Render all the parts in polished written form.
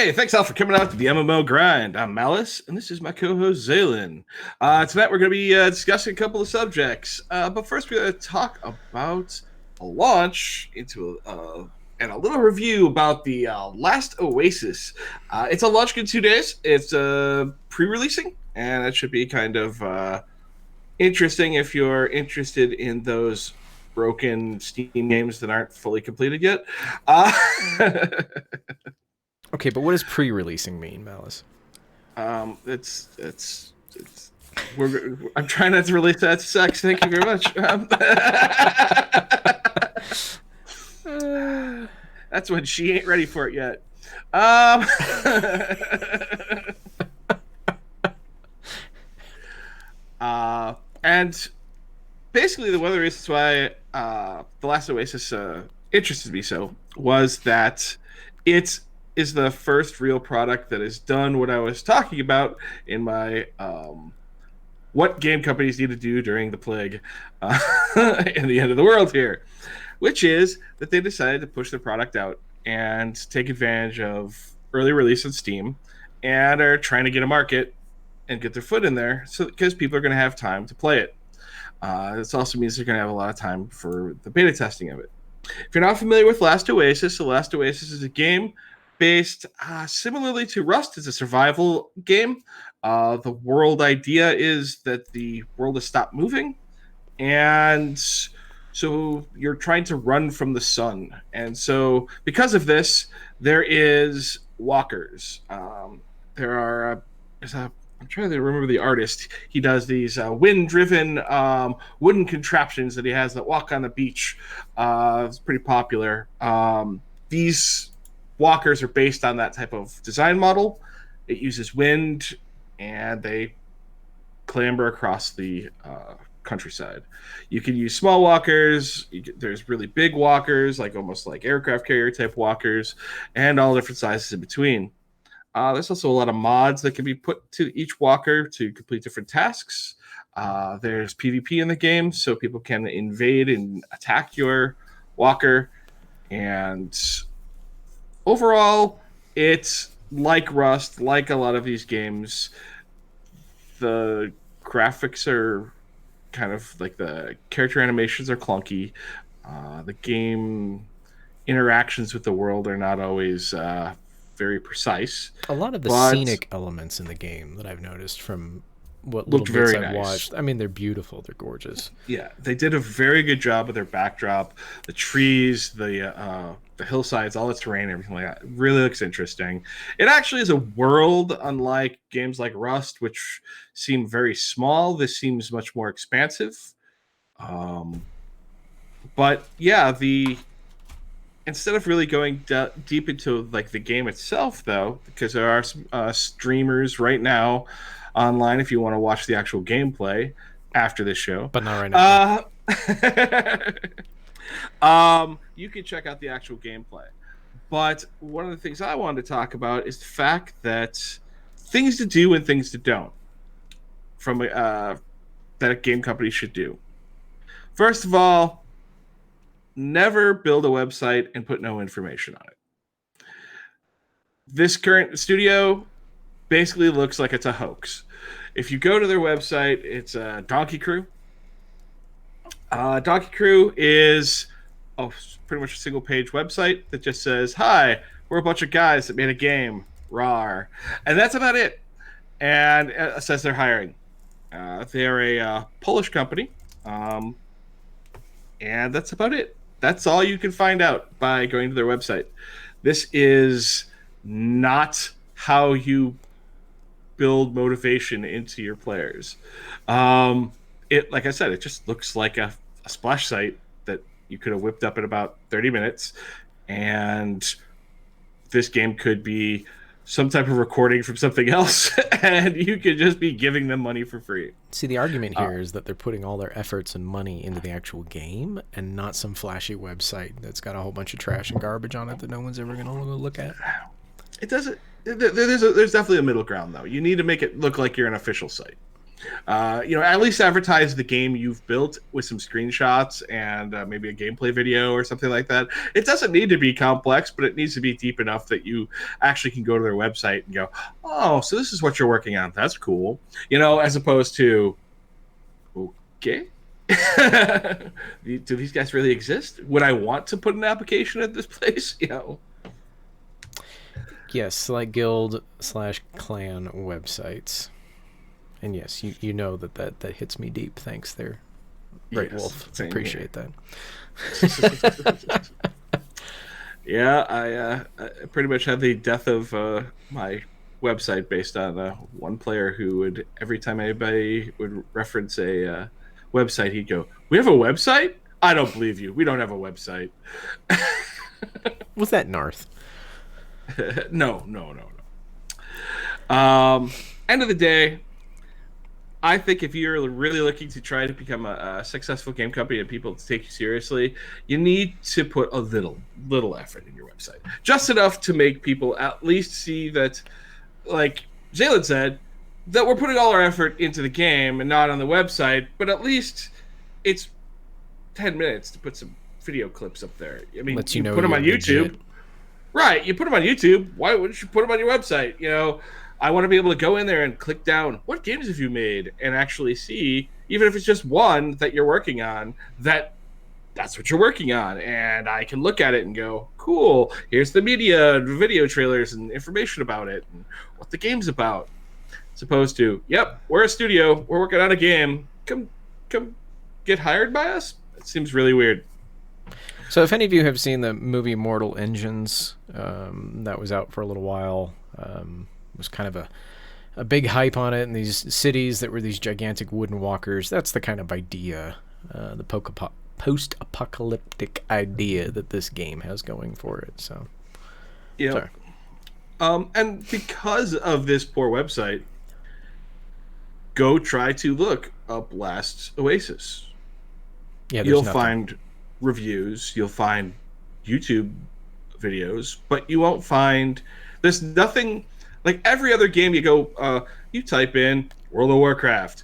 Hey, thanks all for coming out to the MMO Grind. I'm Malice, and this is my co-host Zaylin. Tonight we're going to be discussing a couple of subjects, but first we're going to talk about a launch and a little review about the last Oasis. It's a launch in 2 days. It's pre-releasing, and that should be kind of interesting if you're interested in those broken Steam games that aren't fully completed yet. Okay, but what does pre-releasing mean, Malice? It's I'm trying not to relate that to sex. Thank you very much. That's when she ain't ready for it yet. And basically, the one of the reasons why the last Oasis interested me so was that it is the first real product that has done what I was talking about in my what game companies need to do during the plague and the end of the world here, which is that they decided to push their product out and take advantage of early release on Steam and are trying to get a market and get their foot in there so because people are going to have time to play it. This also means they're going to have a lot of time for the beta testing of it. If you're not familiar with Last Oasis, The Last Oasis is a game based similarly to Rust. It's a survival game. The world idea is that the world has stopped moving, and so you're trying to run from the sun. And so because of this, there is walkers. There are I'm trying to remember the artist. He does these wind-driven wooden contraptions that he has that walk on the beach. It's pretty popular. These walkers are based on that type of design model. It uses wind, and they clamber across the countryside. You can use small walkers. There's really big walkers, like almost like aircraft carrier type walkers, and all different sizes in between. There's also a lot of mods that can be put to each walker to complete different tasks. There's PvP in the game, so people can invade and attack your walker. And overall, it's like Rust, like a lot of these games. The graphics are kind of like the character animations are clunky. The game interactions with the world are not always very precise. A lot of the But scenic elements in the game that I've noticed from what little looked bits very I've nice. watched, I mean, they're beautiful. They're gorgeous. Yeah, they did a very good job with their backdrop, the trees, the hillsides, all the terrain, everything like that. It really looks interesting. It actually is a world unlike games like Rust, which seem very small. This seems much more expansive. Um, but yeah, the instead of really going deep into like the game itself, though, because there are some streamers right now online if you want to watch the actual gameplay after this show. But not right now. You can check out the actual gameplay. But one of the things I wanted to talk about is the fact that things to do and things to don't from that a game company should do. First of all, never build a website and put no information on it. This current studio basically looks like it's a hoax. If you go to their website, it's Donkey Crew. Donkey Crew is pretty much a single page website that just says, "Hi, we're a bunch of guys that made a game, rawr," and that's about it. And it says they're hiring. They're a Polish company, and that's about it. That's all you can find out by going to their website. This is not how you build motivation into your players. Like I said, it just looks like a splash site that you could have whipped up in about 30 minutes, and this game could be some type of recording from something else, and you could just be giving them money for free. See, the argument here is that they're putting all their efforts and money into the actual game and not some flashy website that's got a whole bunch of trash and garbage on it that no one's ever going to look at. It doesn't. There's definitely a middle ground, though. You need to make it look like you're an official site. At least advertise the game you've built with some screenshots and maybe a gameplay video or something like that. It doesn't need to be complex, but it needs to be deep enough that you actually can go to their website and go, oh, so this is what you're working on. That's cool. As opposed to, okay. Do these guys really exist? Would I want to put an application at this place? Yes, like guild/clan websites. And yes, you know that hits me deep. Thanks there, Great Wolf. Appreciate that. Yeah, I pretty much had the death of my website based on one player who would, every time anybody would reference a website, he'd go, "We have a website? I don't believe you. We don't have a website." Was that Narth? No. End of the day, I think if you're really looking to try to become a successful game company and people to take you seriously, you need to put a little effort in your website. Just enough to make people at least see that, like Jalen said, that we're putting all our effort into the game and not on the website, but at least it's 10 minutes to put some video clips up there. I mean, you put them on YouTube. Legit. Right, you put them on YouTube. Why wouldn't you put them on your website? I want to be able to go in there and click down, what games have you made? And actually see, even if it's just one that you're working on, that's what you're working on. And I can look at it and go, cool, here's the media, video trailers, and information about it, and what the game's about. As opposed to, yep, we're a studio, we're working on a game, come get hired by us? It seems really weird. So if any of you have seen the movie Mortal Engines, that was out for a little while, was kind of a big hype on it, and these cities that were these gigantic wooden walkers, that's the kind of idea, the post-apocalyptic idea that this game has going for it. So, yeah. And because of this poor website, go try to look up Last Oasis. Yeah, you'll find reviews, you'll find YouTube videos, but you won't find, there's nothing. Like every other game, you go, you type in World of Warcraft.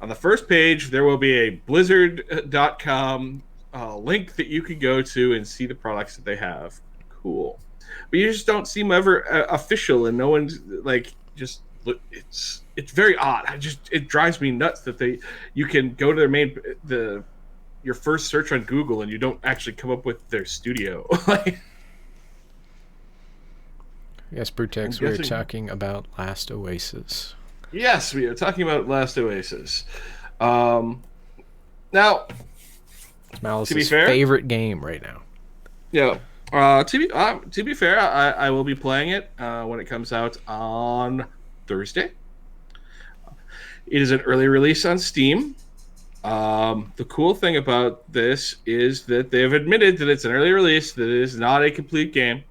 On the first page, there will be a Blizzard.com link that you can go to and see the products that they have. Cool. But you just don't seem ever official, and no one's like, it's very odd. It drives me nuts that you can go to your first search on Google and you don't actually come up with their studio. Yes, Brutex, we're talking about Last Oasis. Yes, we are talking about Last Oasis. Now, it's Malice's favorite game right now. Yeah. To be fair, I will be playing it when it comes out on Thursday. It is an early release on Steam. The cool thing about this is that they have admitted that it's an early release, that it is not a complete game,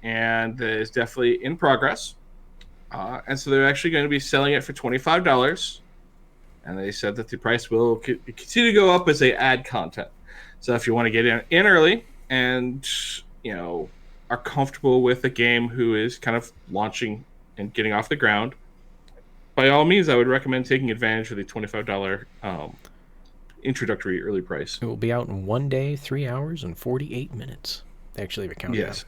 and that it's definitely in progress. And so they're actually going to be selling it for $25. And they said that the price will continue to go up as they add content. So if you want to get in early and, are comfortable with a game who is kind of launching and getting off the ground, by all means, I would recommend taking advantage of the $25 introductory early price. It will be out in 1 day, 3 hours, and 48 minutes. They actually have a countdown. Yes.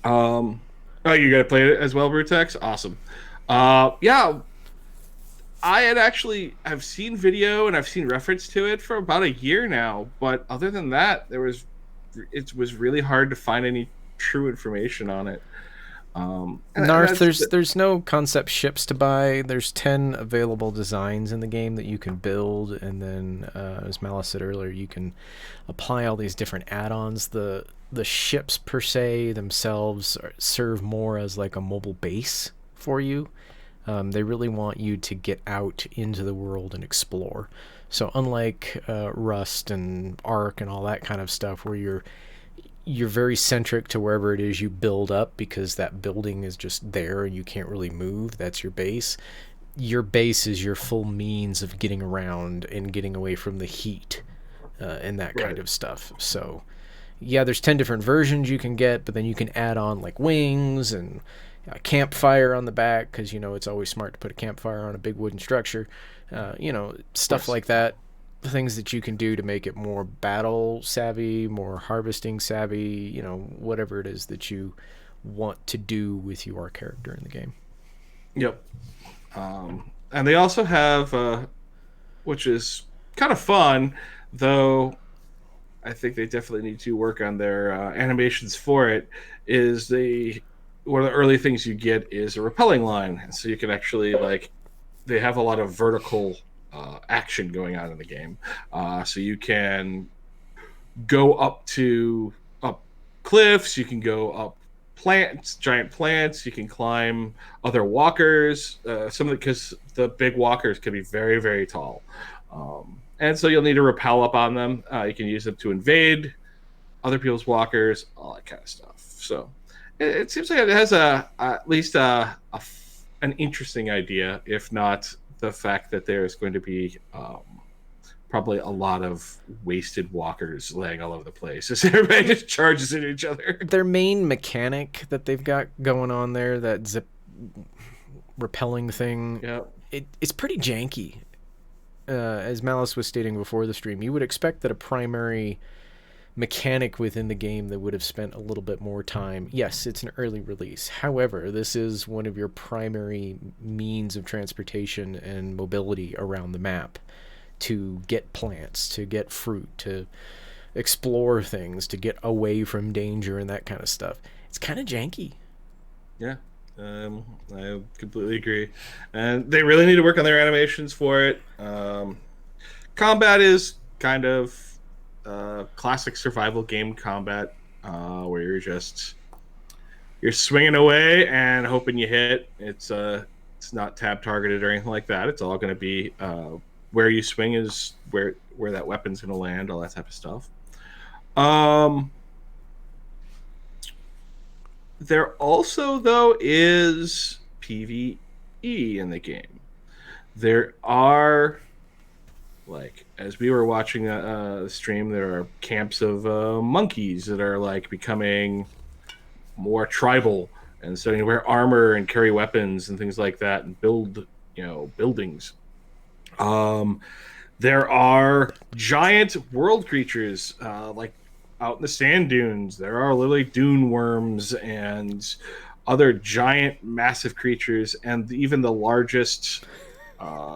Oh, you got to play it as well, Brutex? Awesome. Yeah, I've seen video and I've seen reference to it for about a year now, but other than that, it was really hard to find any true information on it. Narth, there's no concept ships to buy. There's 10 available designs in the game that you can build, and then, as Malice said earlier, you can apply all these different add-ons. The ships per se themselves serve more as like a mobile base for you. They really want you to get out into the world and explore. So unlike Rust and Ark and all that kind of stuff, where you're very centric to wherever it is you build up, because that building is just there and you can't really move. That's your base. Your base is your full means of getting around and getting away from the heat and that kind of stuff. So yeah, there's 10 different versions you can get, but then you can add on like wings and A campfire on the back, because it's always smart to put a campfire on a big wooden structure. Stuff like that. Things that you can do to make it more battle savvy, more harvesting savvy, whatever it is that you want to do with your character in the game. Yep. And they also have, which is kind of fun, though I think they definitely need to work on their animations for it, is one of the early things you get is a rappelling line. So you can actually, like, they have a lot of vertical action going on in the game. So you can go up cliffs, you can go up giant plants, you can climb other walkers. Because the big walkers can be very, very tall. And so you'll need to rappel up on them. You can use them to invade other people's walkers, all that kind of stuff. So it seems like it has at least an interesting idea, if not the fact that there's going to be probably a lot of wasted walkers laying all over the place as everybody just charges into each other. Their main mechanic that they've got going on there, that zip repelling thing, it's pretty janky. As Malice was stating before the stream, you would expect that a primary mechanic within the game that would have spent a little bit more time. Yes, it's an early release. However, this is one of your primary means of transportation and mobility around the map, to get plants, to get fruit, to explore things, to get away from danger and that kind of stuff. It's kind of janky. Yeah. I completely agree, and they really need to work on their animations for it. Combat is kind of classic survival game combat, where you're swinging away and hoping you hit. It's not tab targeted or anything like that. It's all going to be where you swing is where that weapon's going to land, all that type of stuff. There also, though, is PvE in the game. There are, like, as we were watching the stream, there are camps of monkeys that are, like, becoming more tribal and starting to wear armor and carry weapons and things like that and build, buildings. There are giant world creatures, like, out in the sand dunes. There are literally dune worms and other giant, massive creatures, and even the largest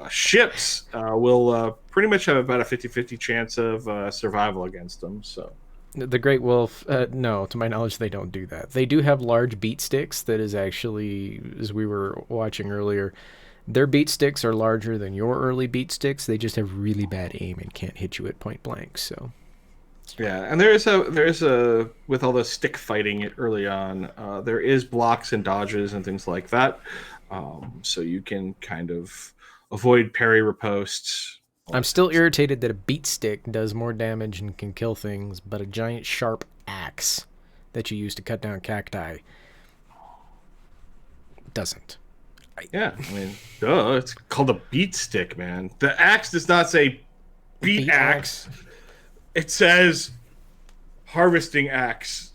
ships will pretty much have about a 50-50 chance of survival against them. So the Great Wolf, no, to my knowledge, they don't do that. They do have large beat sticks that is actually, as we were watching earlier, their beat sticks are larger than your early beat sticks. They just have really bad aim and can't hit you at point blank, so... Yeah, and there is a with all the stick fighting early on, there is blocks and dodges and things like that, so you can kind of avoid parry riposts. I'm still irritated that a beat stick does more damage and can kill things, but a giant sharp axe that you use to cut down cacti doesn't. Yeah, I mean, duh, it's called a beat stick, man. The axe does not say beat axe. It says harvesting axe.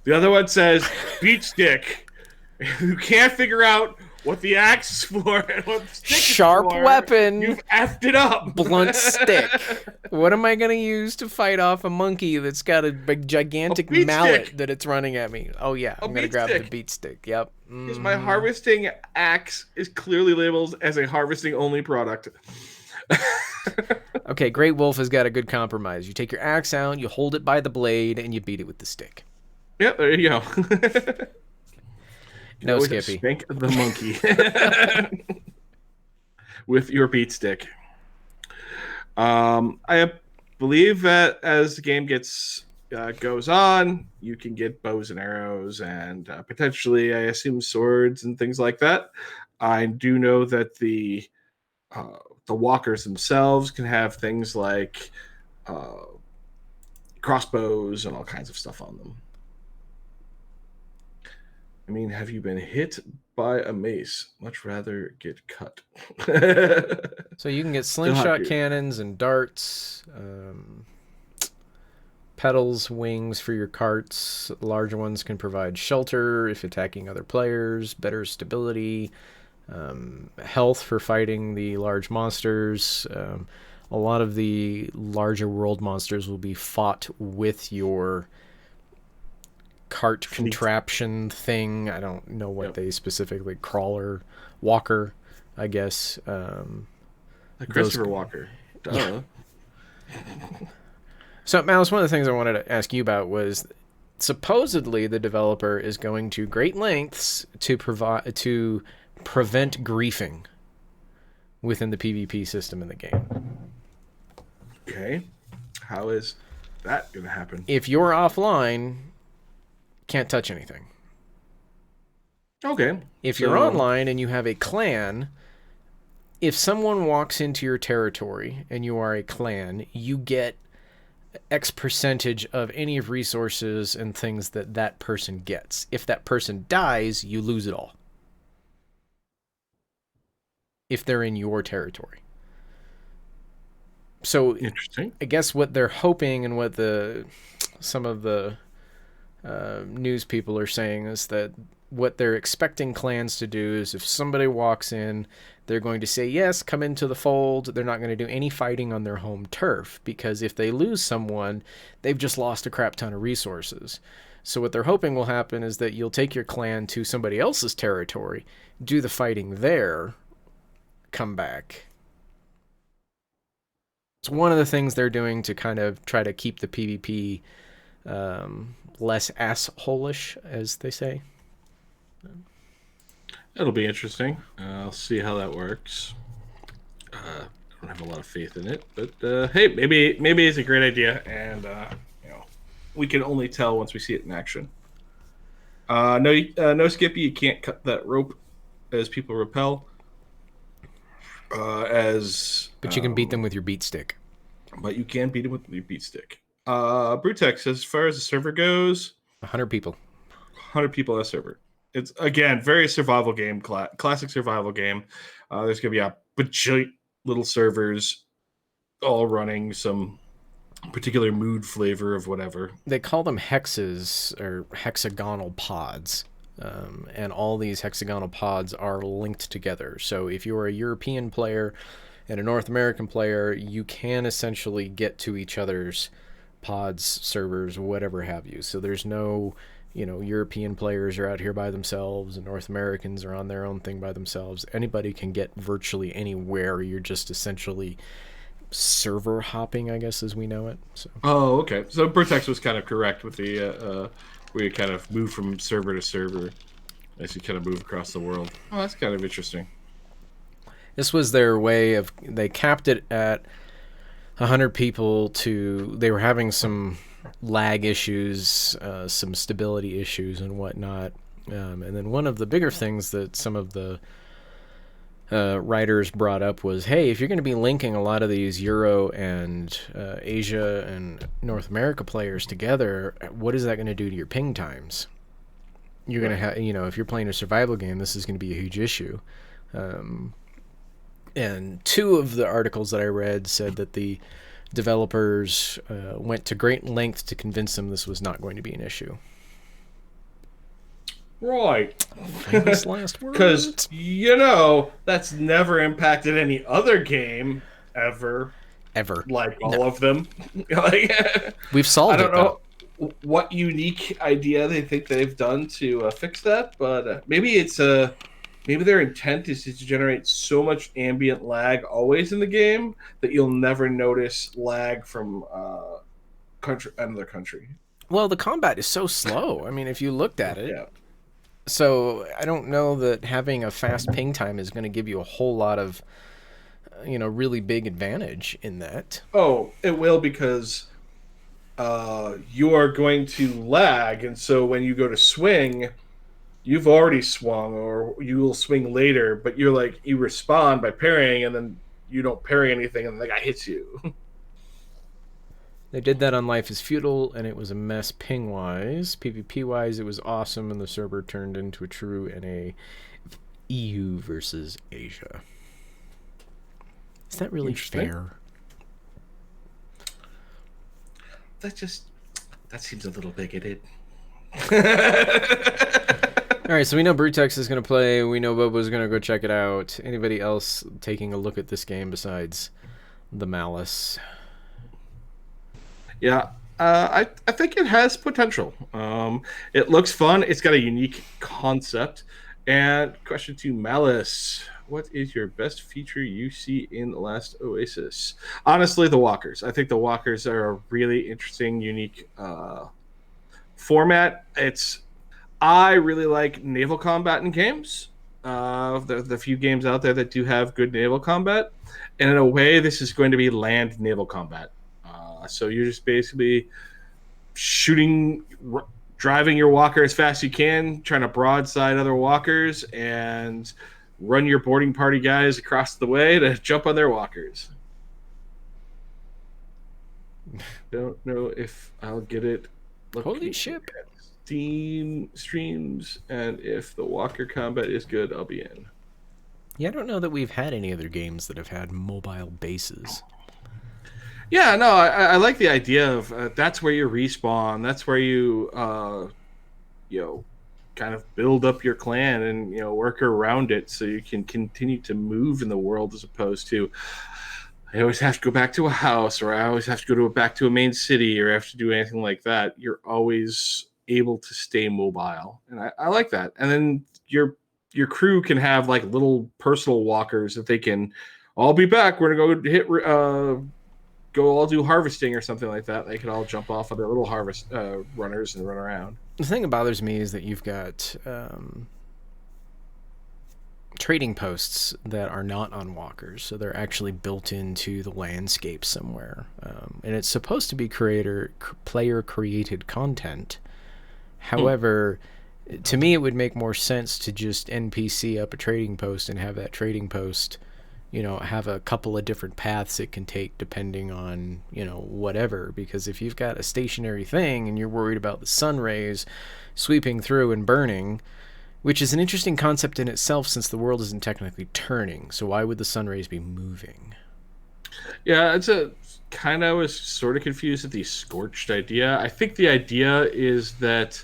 The other one says beat stick. You can't figure out what the axe is for and what the stick Sharp is for. Weapon. You've effed it up. Blunt stick. What am I going to use to fight off a monkey that's got a big gigantic mallet stick. that it's running at me? Oh, yeah. I'm going to grab the beat stick. Yep. Because my harvesting axe is clearly labeled as a harvesting only product. Okay, Great Wolf has got a good compromise. You take your axe out, you hold it by the blade, and you beat it with the stick. Yep, there you go. No, Skippy. Spank the monkey with your beat stick. I believe that as the game goes on, you can get bows and arrows and potentially, I assume, swords and things like that. I do know that the walkers themselves can have things like crossbows and all kinds of stuff on them. I mean, have you been hit by a mace? Much rather get cut. So you can get slingshot cannons and darts, pedals, wings for your carts. Larger ones can provide shelter if attacking other players, better stability, health for fighting the large monsters. A lot of the larger world monsters will be fought with your cart contraption thing. I don't know what they specifically, crawler, walker, I guess. Christopher Walker. Duh. Yeah. So, Mouse, one of the things I wanted to ask you about was supposedly the developer is going to great lengths to prevent griefing within the PvP system in the game. Okay. How is that going to happen? If you're offline, can't touch anything. Okay. If you're online and you have a clan, if someone walks into your territory and you are a clan, you get X percentage of any resources and things that that person gets. If that person dies, you lose it all. If they're in your territory. So interesting. I guess what they're hoping and what some of the news people are saying is that what they're expecting clans to do is if somebody walks in, they're going to say, yes, come into the fold. They're not going to do any fighting on their home turf, because if they lose someone, they've just lost a crap ton of resources. So what they're hoping will happen is that you'll take your clan to somebody else's territory, do the fighting there, come back. It's one of the things they're doing to kind of try to keep the PvP less asshole-ish, as they say. It'll be interesting. I'll see how that works. I don't have a lot of faith in it, but hey, maybe it's a great idea, and we can only tell once we see it in action. No, Skippy, you can't cut that rope as people repel. But you can beat them with your beat stick. But you can beat them with your beat stick. Brutex, as far as the server goes, 100 people. 100 people on a server. It's, again, very survival game, classic survival game. There's going to be a bajillion little servers all running some particular mood flavor of whatever. They call them hexes or hexagonal pods. And all these hexagonal pods are linked together. So if you're a European player and a North American player, you can essentially get to each other's pods, servers, whatever have you. So there's no, European players are out here by themselves and North Americans are on their own thing by themselves. Anybody can get virtually anywhere. You're just essentially server hopping, I guess, as we know it. So. Oh, okay. So Brutex was kind of correct with the where you kind of move from server to server as you kind of move across the world. Oh, that's kind of interesting. This was their way of, they capped it at 100 people they were having some lag issues, some stability issues and whatnot. And then one of the bigger things that some of the writers brought up was, hey, if you're going to be linking a lot of these Euro and Asia and North America players together, what is that going to do to your ping times? You're going to have, if you're playing a survival game, this is going to be a huge issue. And two of the articles that I read said that the developers went to great lengths to convince them this was not going to be an issue. Right. Famous last words. Because, that's never impacted any other game ever. Ever. Like all of them. We've solved it, I don't know what unique idea they think they've done to fix that, but maybe their intent is to generate so much ambient lag always in the game that you'll never notice lag from another country. Well, the combat is so slow. I mean, if you looked at it. Yeah. So I don't know that having a fast ping time is going to give you a whole lot of, really big advantage in that. Oh, it will, because you are going to lag, and so when you go to swing, you've already swung, or you will swing later, but you respond by parrying, and then you don't parry anything, and the guy hits you. They did that on Life is Feudal, and it was a mess ping-wise. PvP-wise, it was awesome, and the server turned into a true NA EU versus Asia. Is that really fair? That just... That seems a little bigoted. All right, so we know Brutex is going to play. We know Bobo's going to go check it out. Anybody else taking a look at this game besides the Malice? Yeah, I think it has potential. It looks fun. It's got a unique concept. And question two, Malice. What is your best feature you see in the last Oasis? Honestly, the walkers. I think the walkers are a really interesting, unique format. I really like naval combat in games. The few games out there that do have good naval combat, and in a way, this is going to be land naval combat. So you're just basically shooting, driving your walker as fast as you can, trying to broadside other walkers, and run your boarding party guys across the way to jump on their walkers. Don't know if I'll get it. Holy shit. Steam streams, and if the walker combat is good, I'll be in. Yeah, I don't know that we've had any other games that have had mobile bases. Yeah, no, I like the idea of that's where you respawn. That's where you, kind of build up your clan and work around it so you can continue to move in the world as opposed to I always have to go back to a house, or I always have to go back to a main city, or have to do anything like that. You're always able to stay mobile, and I like that. And then your crew can have like little personal walkers that they can. I'll be back. We're gonna go all do harvesting or something like that. They can all jump off of their little harvest runners and run around. The thing that bothers me is that you've got trading posts that are not on walkers, so they're actually built into the landscape somewhere, and it's supposed to be player created content. However, to me, it would make more sense to just NPC up a trading post and have that trading post, have a couple of different paths it can take depending on, whatever. Because if you've got a stationary thing and you're worried about the sun rays sweeping through and burning, which is an interesting concept in itself since the world isn't technically turning, so why would the sun rays be moving? Yeah, I was sort of confused at the scorched idea. I think the idea is that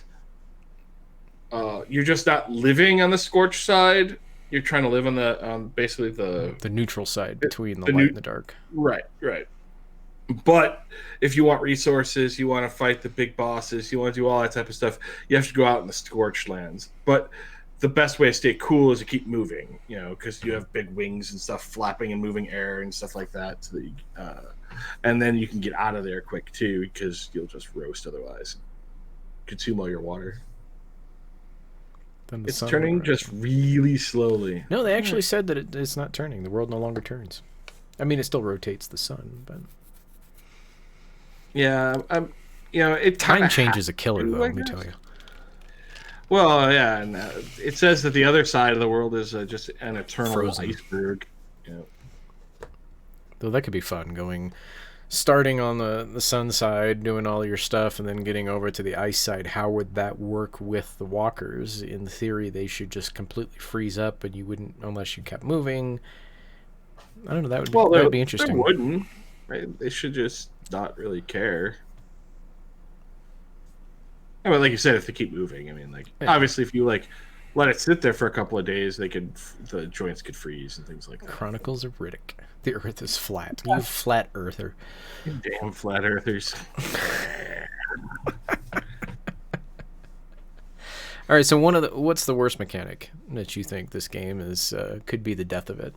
you're just not living on the scorched side. You're trying to live on basically the neutral side between the light and the dark. Right. But if you want resources, you want to fight the big bosses, you want to do all that type of stuff, you have to go out in the scorched lands. But the best way to stay cool is to keep moving, because you have big wings and stuff flapping and moving air and stuff like that. So that and then you can get out of there quick too, because you'll just roast otherwise. Consume all your water. It's turning just really slowly. No, they actually said that it's not turning. The world no longer turns. I mean, it still rotates the sun, but yeah, time change is a killer, though. Let me tell you. Well, yeah, and it says that the other side of the world is just an eternal frozen iceberg. Though that could be fun, starting on the sun side, doing all your stuff, and then getting over to the ice side. How would that work with the walkers? In theory, they should just completely freeze up, and you wouldn't unless you kept moving. I don't know. That would be interesting. They wouldn't. Right? They should just not really care. I mean, like you said, if they keep moving, I mean, obviously, if you let it sit there for a couple of days, the joints could freeze and things like that. Chronicles of Riddick. The Earth is flat. You flat earther. You damn flat earthers. All right. So what's the worst mechanic that you think this game is could be the death of it?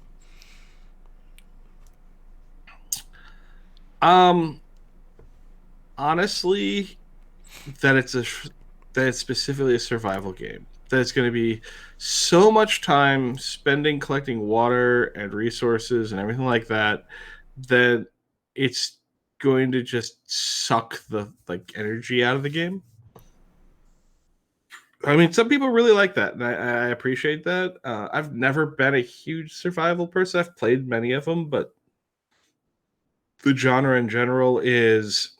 Honestly, that it's specifically a survival game. That it's going to be so much time spending collecting water and resources and everything like that it's going to just suck the energy out of the game. I mean, some people really like that, and I appreciate that. I've never been a huge survival person. I've played many of them, but the genre in general is,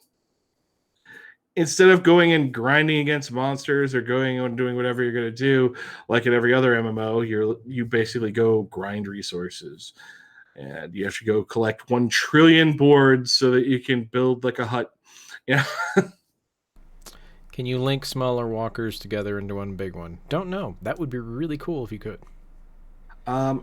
instead of going and grinding against monsters or going and doing whatever you're going to do, like in every other MMO, you basically go grind resources, and you have to go collect 1 trillion boards so that you can build like a hut. Yeah. Can you link smaller walkers together into one big one? Don't know. That would be really cool if you could.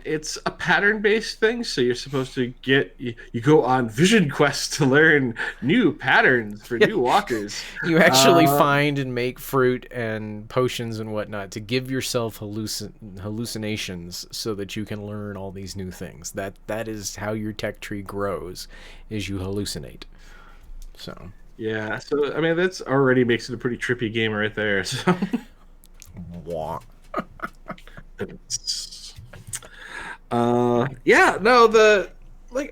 It's a pattern-based thing, so you're supposed to you go on vision quests to learn new patterns for new walkers. You actually find and make fruit and potions and whatnot to give yourself hallucinations so that you can learn all these new things. That is how your tech tree grows, is you hallucinate. So yeah, so I mean that's already makes it a pretty trippy game right there. So. Yeah, no, the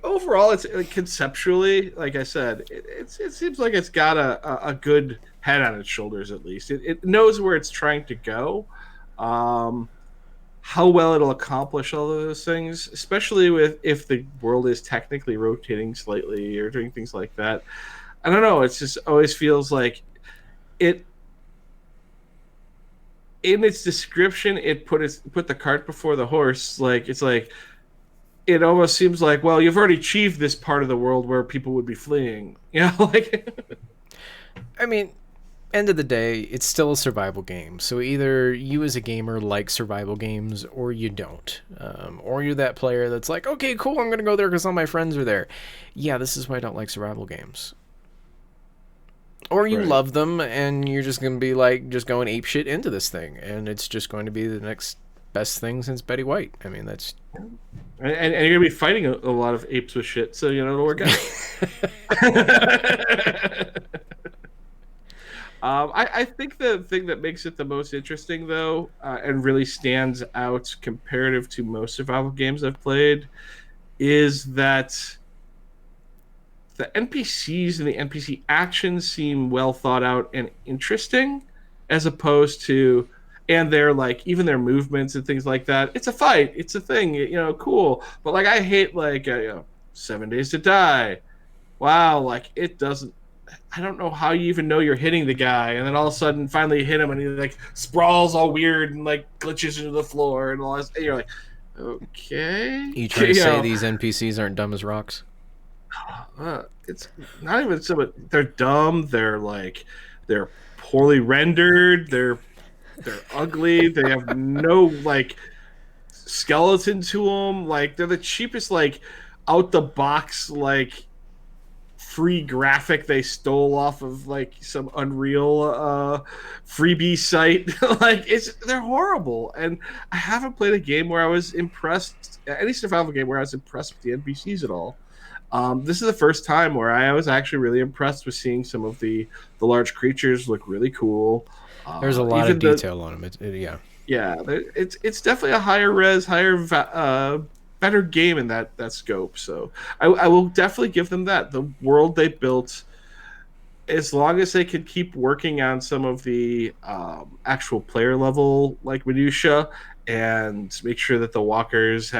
overall, it's like, conceptually, like I said, it seems like it's got a good head on its shoulders. At least it knows where it's trying to go. Um, how well it'll accomplish all of those things, especially with if the world is technically rotating slightly or doing things like that. I don't know. It's just always feels like it in its description. It put the cart before the horse. Like it's like it almost seems like, well, you've already achieved this part of the world where people would be fleeing. You know, like. I mean, end of the day, it's still a survival game. So either you as a gamer like survival games or you don't. Or you're that player that's like, okay, cool, I'm going to go there because all my friends are there. Yeah, this is why I don't like survival games. Or you love them and you're just going to be like, just going ape shit into this thing. And it's just going to be the next best thing since Betty White. I mean, that's... And you're going to be fighting a lot of apes with shit, so, you know, it'll work out. I think the thing that makes it the most interesting, though, and really stands out comparative to most survival games I've played, is that the NPCs and the NPC actions seem well thought out and interesting, as opposed to, and they're like, even their movements and things like that. It's a fight, it's a thing, you know, cool. But like, I hate like 7 Days to Die. Wow, like it doesn't. I don't know how you even know you're hitting the guy, and then all of a sudden, finally you hit him, and he like sprawls all weird and like glitches into the floor and all this. And you're like, okay. You trying to say these NPCs aren't dumb as rocks? It's not even so. They're dumb. They're like, they're poorly rendered. They're ugly. They have no like skeleton to them. Like they're the cheapest like out the box like free graphic they stole off of like some Unreal freebie site. Like they're horrible, and I haven't played a game where I was impressed, any survival game where I was impressed with the NPCs at all. This is the first time where I was actually really impressed with seeing some of the large creatures look really cool. There's a lot of detail on them. Yeah, it's definitely a higher res, better game in that scope. So I will definitely give them that. The world they built, as long as they can keep working on some of the actual player level like minutia and make sure that the walkers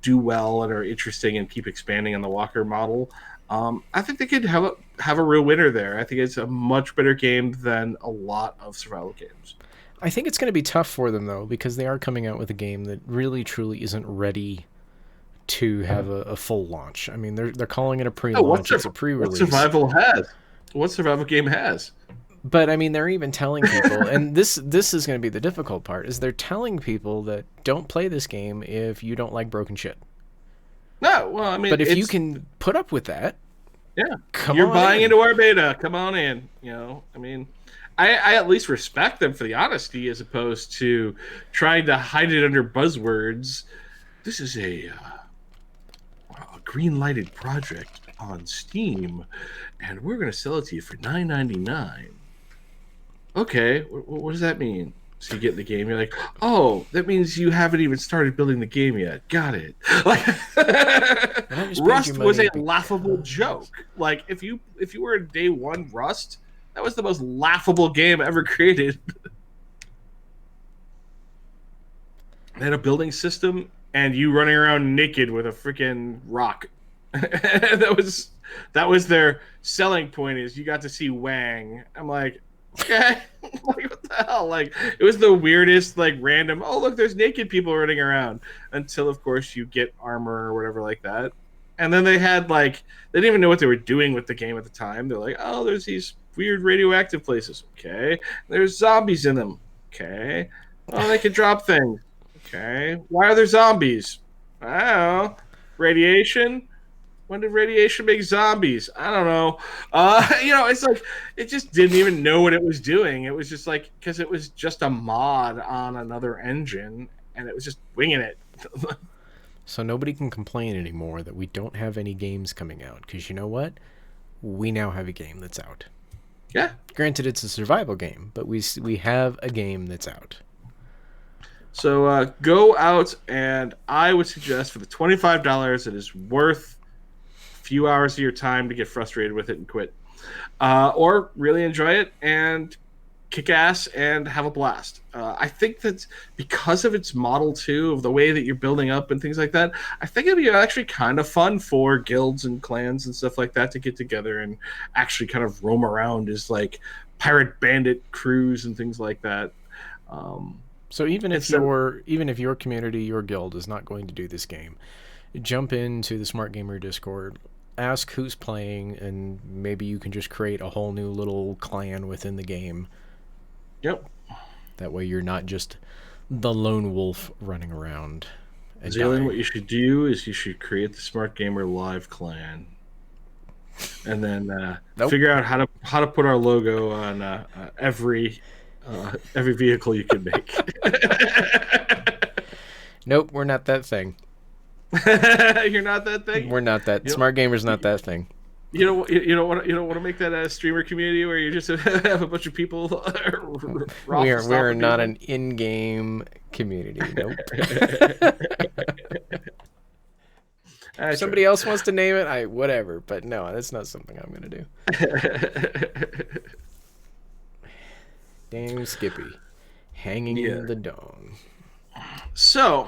do well and are interesting and keep expanding on the walker model, I think they could have a real winner there. I think it's a much better game than a lot of survival games. I think it's going to be tough for them, though, because they are coming out with a game that really, truly isn't ready to have a full launch. I mean, they're calling it a pre-launch. It's a pre-release. What survival game has? But, I mean, they're even telling people, and this is going to be the difficult part, is they're telling people that don't play this game if you don't like broken shit. No, well, I mean... But if you can put up with that... Yeah, you're buying into our beta. Come on in. You know, I mean... I at least respect them for the honesty as opposed to trying to hide it under buzzwords. This is a green-lighted project on Steam, and we're going to sell it to you for $9.99. Okay, what does that mean? So you get in the game, you're like, oh, that means you haven't even started building the game yet. Got it. Like, Rust was a laughable joke. Like, if you were in day one Rust, that was the most laughable game ever created. They had a building system, and you running around naked with a freaking rock. that was their selling point. Is you got to see Wang. I'm like, okay, like what the hell? Like it was the weirdest, like random. Oh look, there's naked people running around. Until of course you get armor or whatever like that. And then they had like they didn't even know what they were doing with the game at the time. They're like, oh, there's these weird radioactive places. Okay. There's zombies in them. Okay. Oh, they can drop things. Okay. Why are there zombies? I don't know. Radiation? When did radiation make zombies? I don't know. It's like it just didn't even know what it was doing. It was just like because it was just a mod on another engine, and it was just winging it. So nobody can complain anymore that we don't have any games coming out, because you know what? We now have a game that's out. Yeah. Granted, it's a survival game, but we have a game that's out. So go out, and I would suggest for the $25, it is worth a few hours of your time to get frustrated with it and quit, or really enjoy it and kick ass and have a blast. I think that because of its model too, of the way that you're building up and things like that, I think it'd be actually kind of fun for guilds and clans and stuff like that to get together and actually kind of roam around as like pirate bandit crews and things like that. So even if your community, your guild is not going to do this game, jump into the Smart Gamer Discord, ask who's playing, and maybe you can just create a whole new little clan within the game. Yep. That way you're not just the lone wolf running around. Zaylen, what you should do is you should create the Smart Gamer Live clan, and then figure out how to put our logo on every vehicle you can make. Nope, we're not that thing. You're not that thing. We're not that. Smart Gamer's not that thing. You don't want to make that a streamer community where you just have a bunch of people. We're not an in-game community. Nope. If somebody else wants to name it, whatever. But no, that's not something I'm gonna do. Damn Skippy, hanging in the dong. So,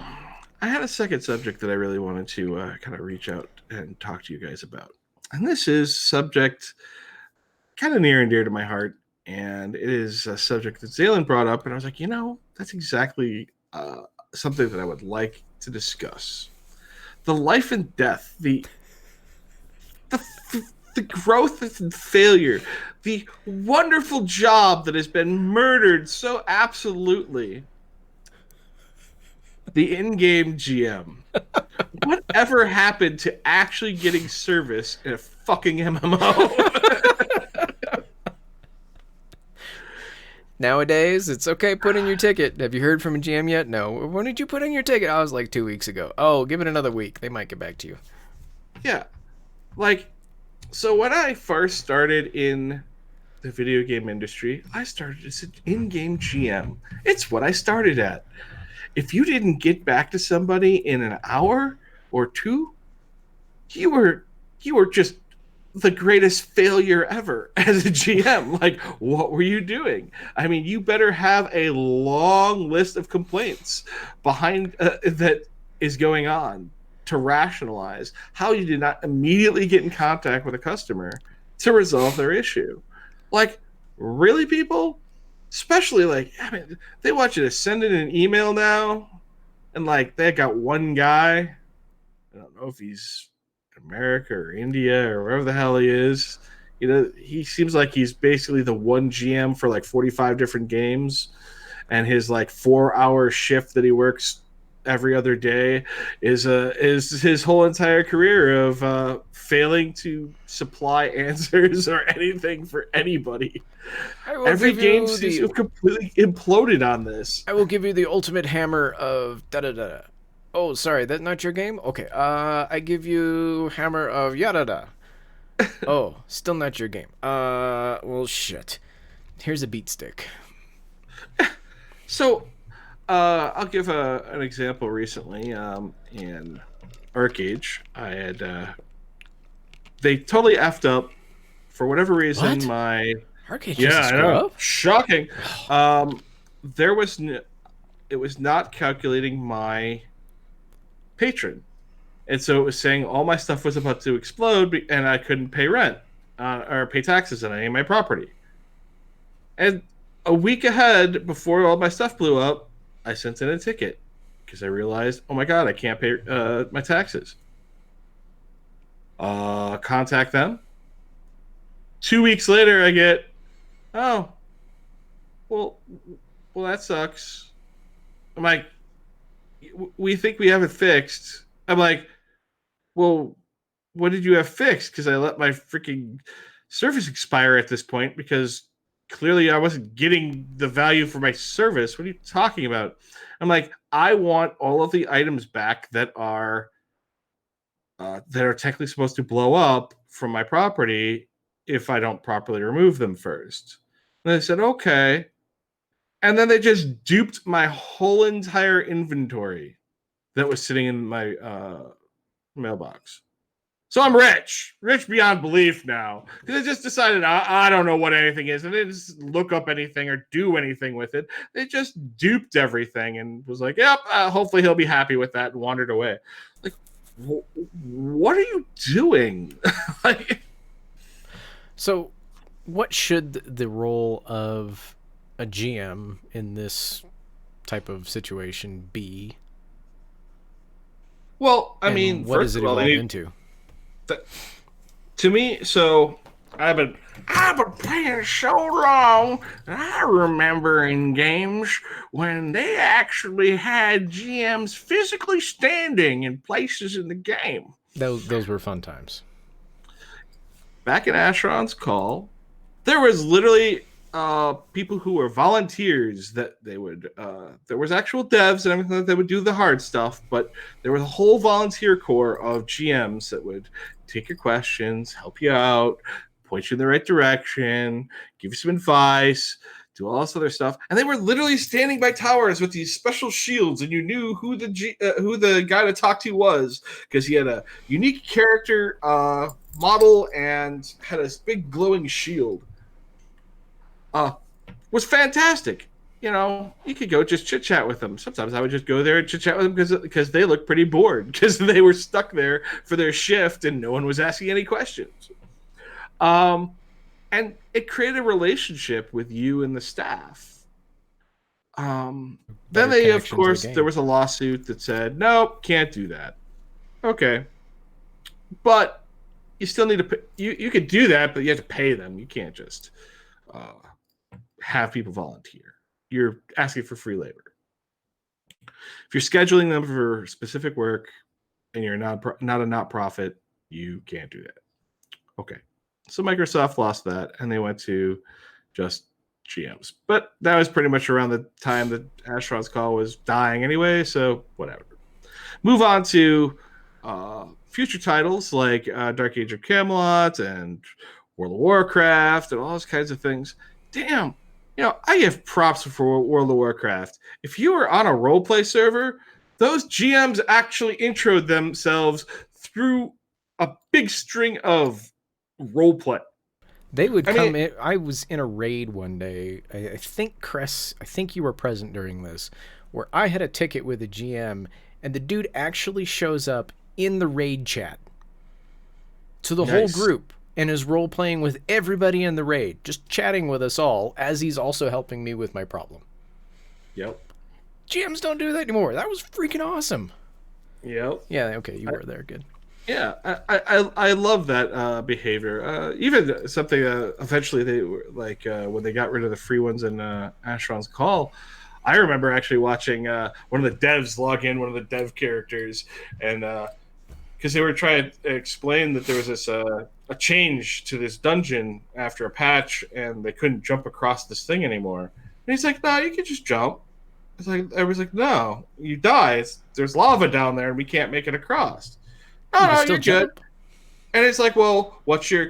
I had a second subject that I really wanted to kind of reach out and talk to you guys about. And this is subject kind of near and dear to my heart. And it is a subject that Zaylen brought up. And I was like, that's exactly something that I would like to discuss. The life and death, the growth and failure, the wonderful job that has been murdered so absolutely. The in-game GM. Whatever happened to actually getting service in a fucking MMO? Nowadays, it's okay, put in your ticket. Have you heard from a GM yet? No. When did you put in your ticket? I was like 2 weeks ago. Oh, give it another week. They might get back to you. Yeah. So when I first started in the video game industry, I started as an in-game GM. It's what I started at. If you didn't get back to somebody in an hour or two, you were just the greatest failure ever as a GM. Like, what were you doing? I mean, you better have a long list of complaints behind that is going on to rationalize how you did not immediately get in contact with a customer to resolve their issue. Like, really, people? Especially, they want you to send in an email now, and, they got one guy. I don't know if he's in America or India or wherever the hell he is. He seems like he's basically the one GM for, 45 different games, and his, 4-hour shift that he works every other day is his whole entire career of failing to supply answers or anything for anybody. Every game seems to have completely imploded on this. I will give you the ultimate hammer of da-da-da. Oh, sorry, that's not your game? Okay, I give you hammer of yada-da. Oh, still not your game. Well, shit. Here's a beat stick. So, I'll give an example recently. In Arcade, I had they totally effed up for whatever reason. What? My Arcade just I know, shocking. It was not calculating my patron, and so it was saying all my stuff was about to explode, and I couldn't pay rent or pay taxes on any of my property. And a week ahead, before all my stuff blew up, I sent in a ticket because I realized, oh my god, I can't pay my taxes. Contact them. 2 weeks later, I get, oh, well, well, that sucks. I'm like, we think we have it fixed. I'm like, well, what did you have fixed? Because I let my freaking service expire at this point because clearly I wasn't getting the value for my service. What are you talking about? I'm like, I want all of the items back that are technically supposed to blow up from my property if I don't properly remove them first. And they said, okay. And then they just duped my whole entire inventory that was sitting in my mailbox. So I'm rich beyond belief now. Because I just decided I don't know what anything is, and they just look up anything or do anything with it. They just duped everything and was like, "Yep, hopefully he'll be happy with that," and wandered away. Like, what are you doing? Like, So, what should the role of a GM in this type of situation be? well, I And mean, what does first it of all, evolve into? th- to me, so I've been playing so long. I remember in games when they actually had GMs physically standing in places in the game. Those were fun times. Back in Asheron's Call, there was literally people who were volunteers that they would there was actual devs and everything that they would do the hard stuff, but there was a whole volunteer corps of GMs that would take your questions, help you out, point you in the right direction, give you some advice, do all this other stuff, and they were literally standing by towers with these special shields, and you knew who the guy to talk to was because he had a unique character model and had a big glowing shield. uh, was fantastic. You know, you could go just chit chat with them. Sometimes I would just go there and chit chat with them because they looked pretty bored because they were stuck there for their shift and no one was asking any questions. Um, and it created a relationship with you and the staff. Then Better they, of connection to the course, there game. was a lawsuit that said, nope, can't do that. Okay, but you still need to pay, you could do that, but you have to pay them. You can't just uh, have people volunteer. You're asking for free labor. If you're scheduling them for specific work and you're not a not profit, you can't do that. Okay. So Microsoft lost that and they went to just GMs. But that was pretty much around the time that Asheron's Call was dying anyway, so whatever. Move on to future titles like Dark Age of Camelot and World of Warcraft and all those kinds of things. Damn, I give props for World of Warcraft. If you were on a roleplay server, those GMs actually introed themselves through a big string of roleplay. They would I mean, come in. I was in a raid one day. I think, Chris, I think you were present during this, where I had a ticket with a GM, and the dude actually shows up in the raid chat to the whole nice. group and is role playing with everybody in the raid, just chatting with us all as he's also helping me with my problem. Yep. GMs don't do that anymore. That was freaking awesome. Yep. Yeah, okay, you were there. Good. Yeah, I love that behavior. Even something eventually they were like when they got rid of the free ones in Asheron's Call. I remember actually watching one of the devs log in, one of the dev characters, and because they were trying to explain that there was this a change to this dungeon after a patch, and they couldn't jump across this thing anymore. And he's like, "No, you can just jump." It's like everyone's like, "No, you die. There's lava down there, and we can't make it across." You Oh can no, still you're good. jump. And it's like, well, what's your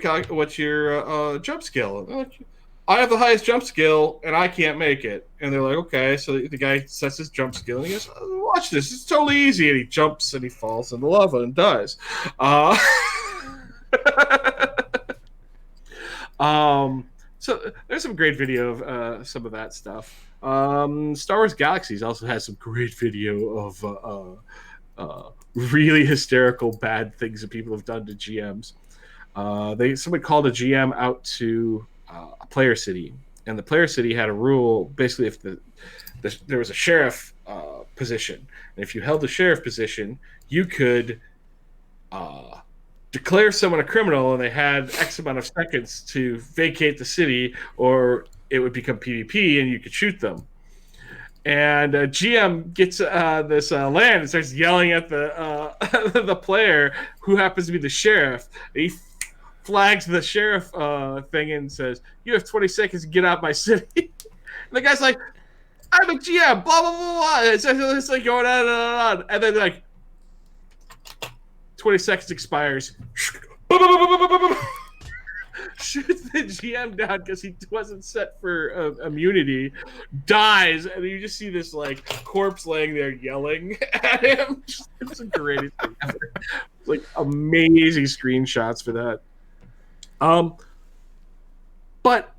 jump skill? Like, I have the highest jump skill, and I can't make it. And they're like, okay. So the guy sets his jump skill, and he goes, watch this. It's totally easy. And he jumps, and he falls in the lava and dies. Uh, so there's some great video of some of that stuff. Star Wars Galaxies also has some great video of really hysterical bad things that people have done to GMs. Somebody called a GM out to a player city, and the player city had a rule. Basically, if there was a sheriff position, and if you held the sheriff position, you could declare someone a criminal, and they had X amount of seconds to vacate the city, or it would become PvP, and you could shoot them. And GM gets this land and starts yelling at the the player who happens to be the sheriff. He flags the sheriff thing and says, "You have 20 seconds to get out of my city." And the guy's like, "I'm a GM." Blah blah blah blah. It's like going on and on, and then like 20 seconds expires. Shoots the GM down because he wasn't set for immunity, dies, and you just see this like corpse laying there yelling at him. It's the greatest thing ever. It's like amazing screenshots for that. But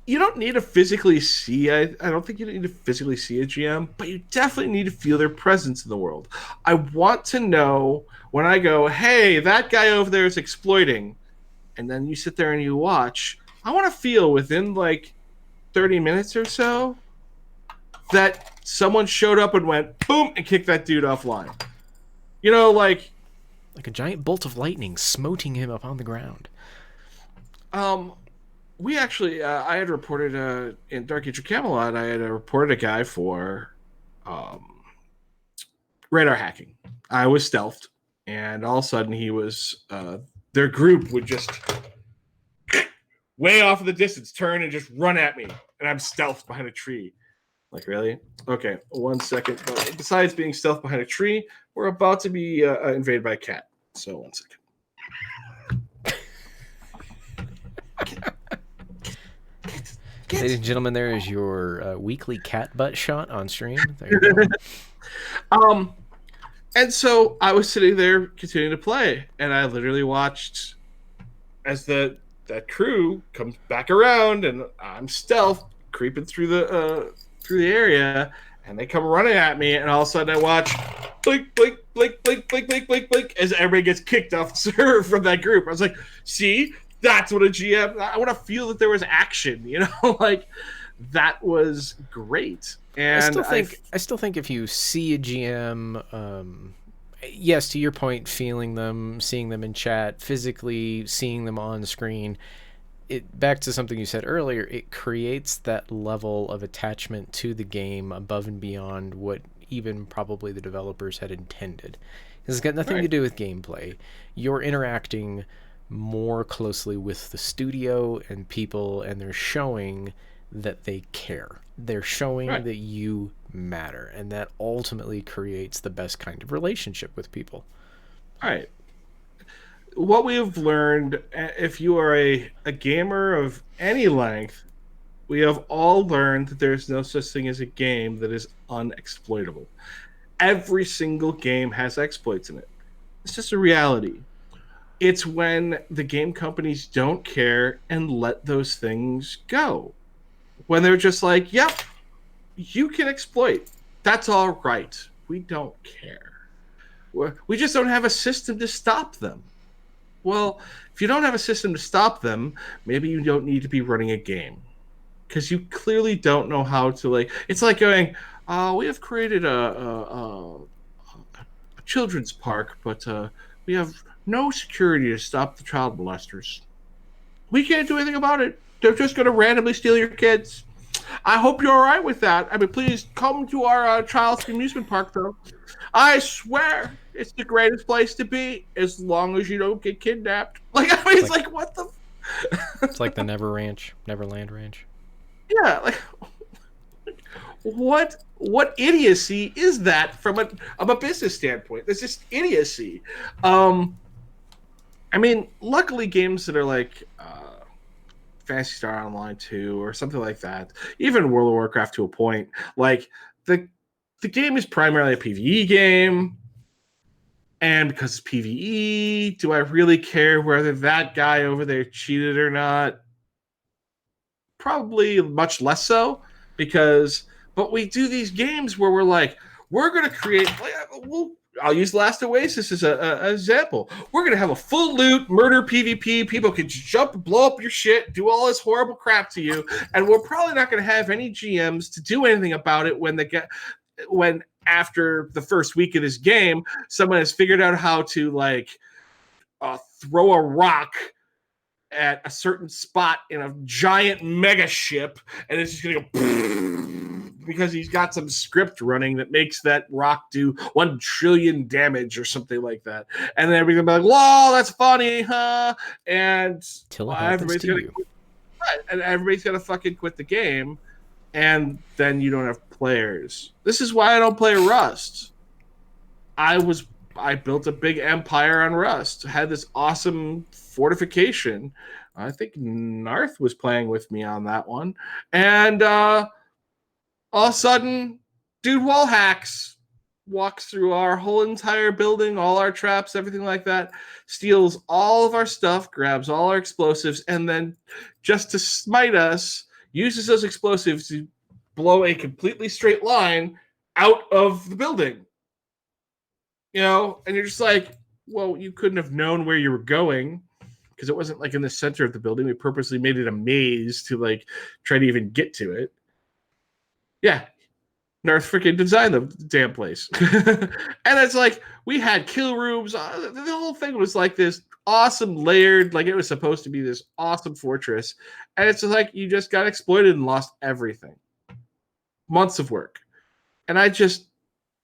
you don't need to physically see. I don't think you need to physically see a GM, but you definitely need to feel their presence in the world. I want to know when I go, "Hey, that guy over there is exploiting," and then you sit there and you watch. I want to feel within like 30 minutes or so that someone showed up and went boom and kicked that dude offline. You know, like a giant bolt of lightning smoting him upon the ground. We actually, I had reported in Dark Age of Camelot, I had reported a guy for radar hacking. I was stealthed, and all of a sudden he was, their group would just way off in the distance turn and just run at me, and I'm stealthed behind a tree. Like, really? Okay, 1 second. Besides being stealthed behind a tree, we're about to be invaded by a cat. So 1 second. Ladies and gentlemen, there is your weekly cat butt shot on stream. There you go. And so I was sitting there continuing to play, and I literally watched as that crew comes back around, and I'm stealth creeping through the area, and they come running at me, and all of a sudden I watch blink, blink, blink, blink, blink, blink, blink, blink, as everybody gets kicked off the server from that group. I was like, see? That's what a GM. I want to feel that there was action, you know, like that was great. And I still think if you see a GM, yes, to your point, feeling them, seeing them in chat, physically seeing them on the screen, it back to something you said earlier. It creates that level of attachment to the game above and beyond what even probably the developers had intended. It's got nothing to do with gameplay. You're interacting more closely with the studio and people, and they're showing that they care. They're showing that you matter, and that ultimately creates the best kind of relationship with people. All right. What we have learned, if you are a gamer of any length, we have all learned that there's no such thing as a game that is unexploitable. Every single game has exploits in it. It's just a reality. It's when the game companies don't care and let those things go. When they're just like, yep, you can exploit. That's all right. We don't care. We just don't have a system to stop them. Well, if you don't have a system to stop them, maybe you don't need to be running a game. Because you clearly don't know how to, like, it's like going, we have created a children's park, but we have no security to stop the child molesters. We can't do anything about it. They're just going to randomly steal your kids. I hope you're all right with that. I mean, please come to our child's amusement park, though. I swear it's the greatest place to be as long as you don't get kidnapped. Like, I mean, it's like what the... It's like the Neverland Ranch. Yeah, like... What idiocy is that from a business standpoint? It's just idiocy. I mean, luckily games that are like Phantasy Star Online 2 or something like that, even World of Warcraft to a point, like the game is primarily a PvE game, and because it's PvE, do I really care whether that guy over there cheated or not? Probably much less so, but we do these games where we're like, we're going to create, I'll use Last Oasis as an example. We're going to have a full loot, murder PvP. People can jump, blow up your shit, do all this horrible crap to you. And we're probably not going to have any GMs to do anything about it when after the first week of this game, someone has figured out how to, like, throw a rock at a certain spot in a giant mega ship, and it's just gonna go because he's got some script running that makes that rock do 1 trillion damage or something like that. And then everybody's gonna be like, "Whoa, that's funny, huh?" And Till it happens to you. and everybody's gonna fucking quit the game, and then you don't have players. This is why I don't play Rust. I built a big empire on Rust. Had this awesome fortification. I think Narth was playing with me on that one, and all of a sudden, dude wall hacks, walks through our whole entire building, all our traps, everything like that, steals all of our stuff, grabs all our explosives, and then just to smite us, uses those explosives to blow a completely straight line out of the building. And you're just like, well, you couldn't have known where you were going because it wasn't like in the center of the building. We purposely made it a maze to like try to even get to it. Yeah, Narth freaking designed the damn place. And it's like we had kill rooms. The whole thing was like this awesome layered, like it was supposed to be this awesome fortress. And it's just like you just got exploited and lost everything. Months of work. And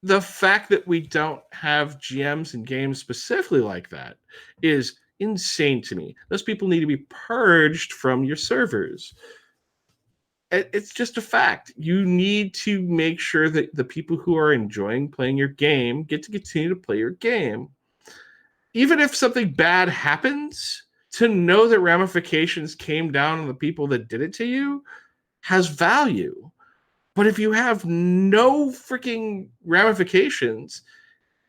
the fact that we don't have GMs in games specifically like that is insane to me. Those people need to be purged from your servers. It's just a fact. You need to make sure that the people who are enjoying playing your game get to continue to play your game. Even if something bad happens, to know that ramifications came down on the people that did it to you has value. But if you have no freaking ramifications,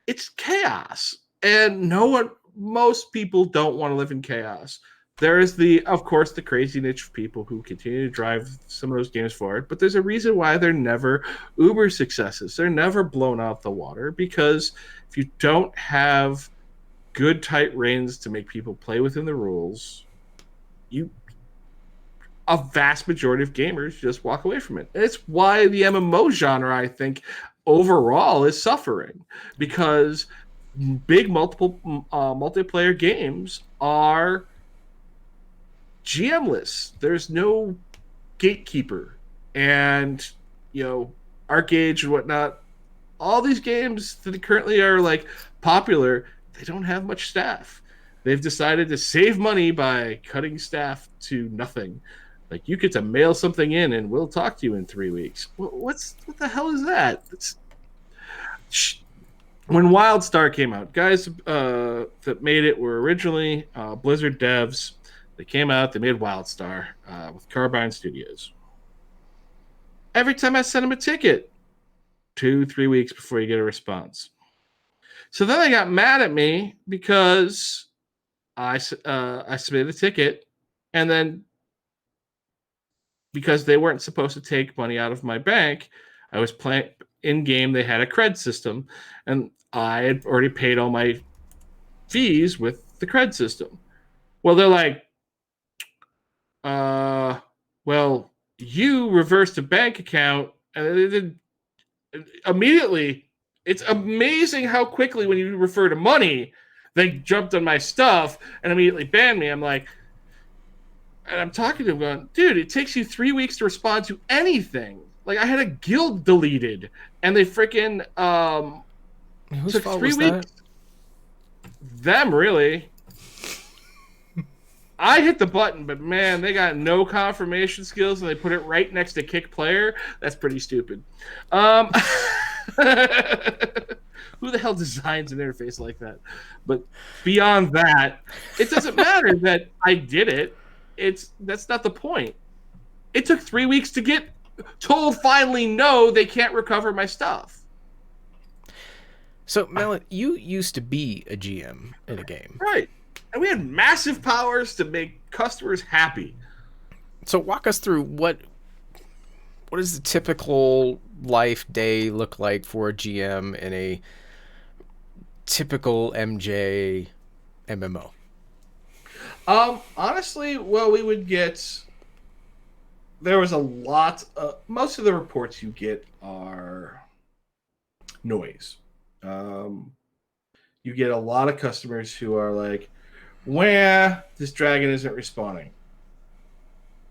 it's chaos. And most people don't want to live in chaos. There is of course, the crazy niche of people who continue to drive some of those games forward, but there's a reason why they're never uber successes. They're never blown out the water because if you don't have good tight reins to make people play within the rules, a vast majority of gamers just walk away from it. And it's why the MMO genre, I think, overall is suffering because big multiplayer games are GM-less. There's no gatekeeper. And, ArcAge and whatnot, all these games that currently are like popular, they don't have much staff. They've decided to save money by cutting staff to nothing. Like, you get to mail something in and we'll talk to you in 3 weeks. What the hell is that? When WildStar came out, guys that made it were originally Blizzard devs. They came out, they made WildStar with Carbine Studios. Every time I sent them a ticket, 2-3 weeks before you get a response. So then they got mad at me because I submitted a ticket, and then because they weren't supposed to take money out of my bank, I was playing in game. They had a cred system, and I had already paid all my fees with the cred system. Well, they're like, well, you reversed a bank account, and they did immediately. It's amazing how quickly when you refer to money, they jumped on my stuff and immediately banned me. I'm like, and I'm talking to him going, dude, it takes you 3 weeks to respond to anything. Like, I had a guild deleted, and they freaking took 3 weeks. That? Them, really. I hit the button, but man, they got no confirmation skills, and they put it right next to kick player. That's pretty stupid. Who the hell designs an interface like that? But beyond that, it doesn't matter that I did it. That's not the point. It took 3 weeks to get told finally no, they can't recover my stuff. So, Mallet, you used to be a GM in a game. Right. And we had massive powers to make customers happy. So walk us through what does the typical life day look like for a GM in a typical MJ MMO? Honestly, well, we would get... There was a lot of... Most of the reports you get are noise. You get a lot of customers who are like, Where this dragon isn't respawning.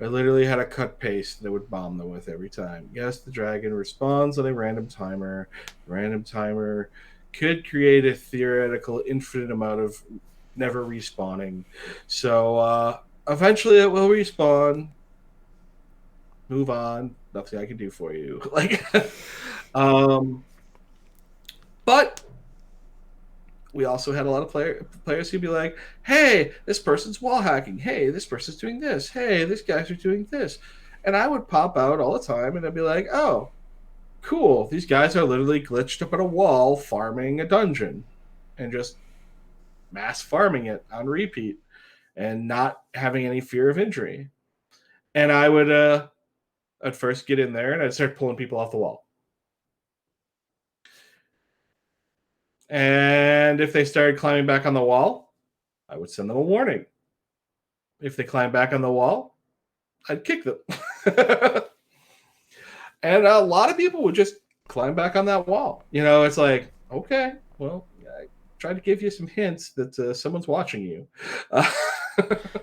I literally had a cut paste that would bomb them with every time. Yes, the dragon responds on a random timer. The random timer could create a theoretical infinite amount of never respawning. So eventually it will respawn. Move on. Nothing I can do for you. Like, um, but we also had a lot of players who'd be like, "Hey, this person's wall hacking. Hey, this person's doing this. Hey, these guys are doing this," and I would pop out all the time, and I'd be like, "Oh, cool. These guys are literally glitched up on a wall farming a dungeon, and just mass farming it on repeat, and not having any fear of injury." And I would at first get in there, and I'd start pulling people off the wall. And if they started climbing back on the wall, I would send them a warning. If they climbed back on the wall, I'd kick them. And a lot of people would just climb back on that wall. You know, it's like, okay, well, I tried to give you some hints that someone's watching you.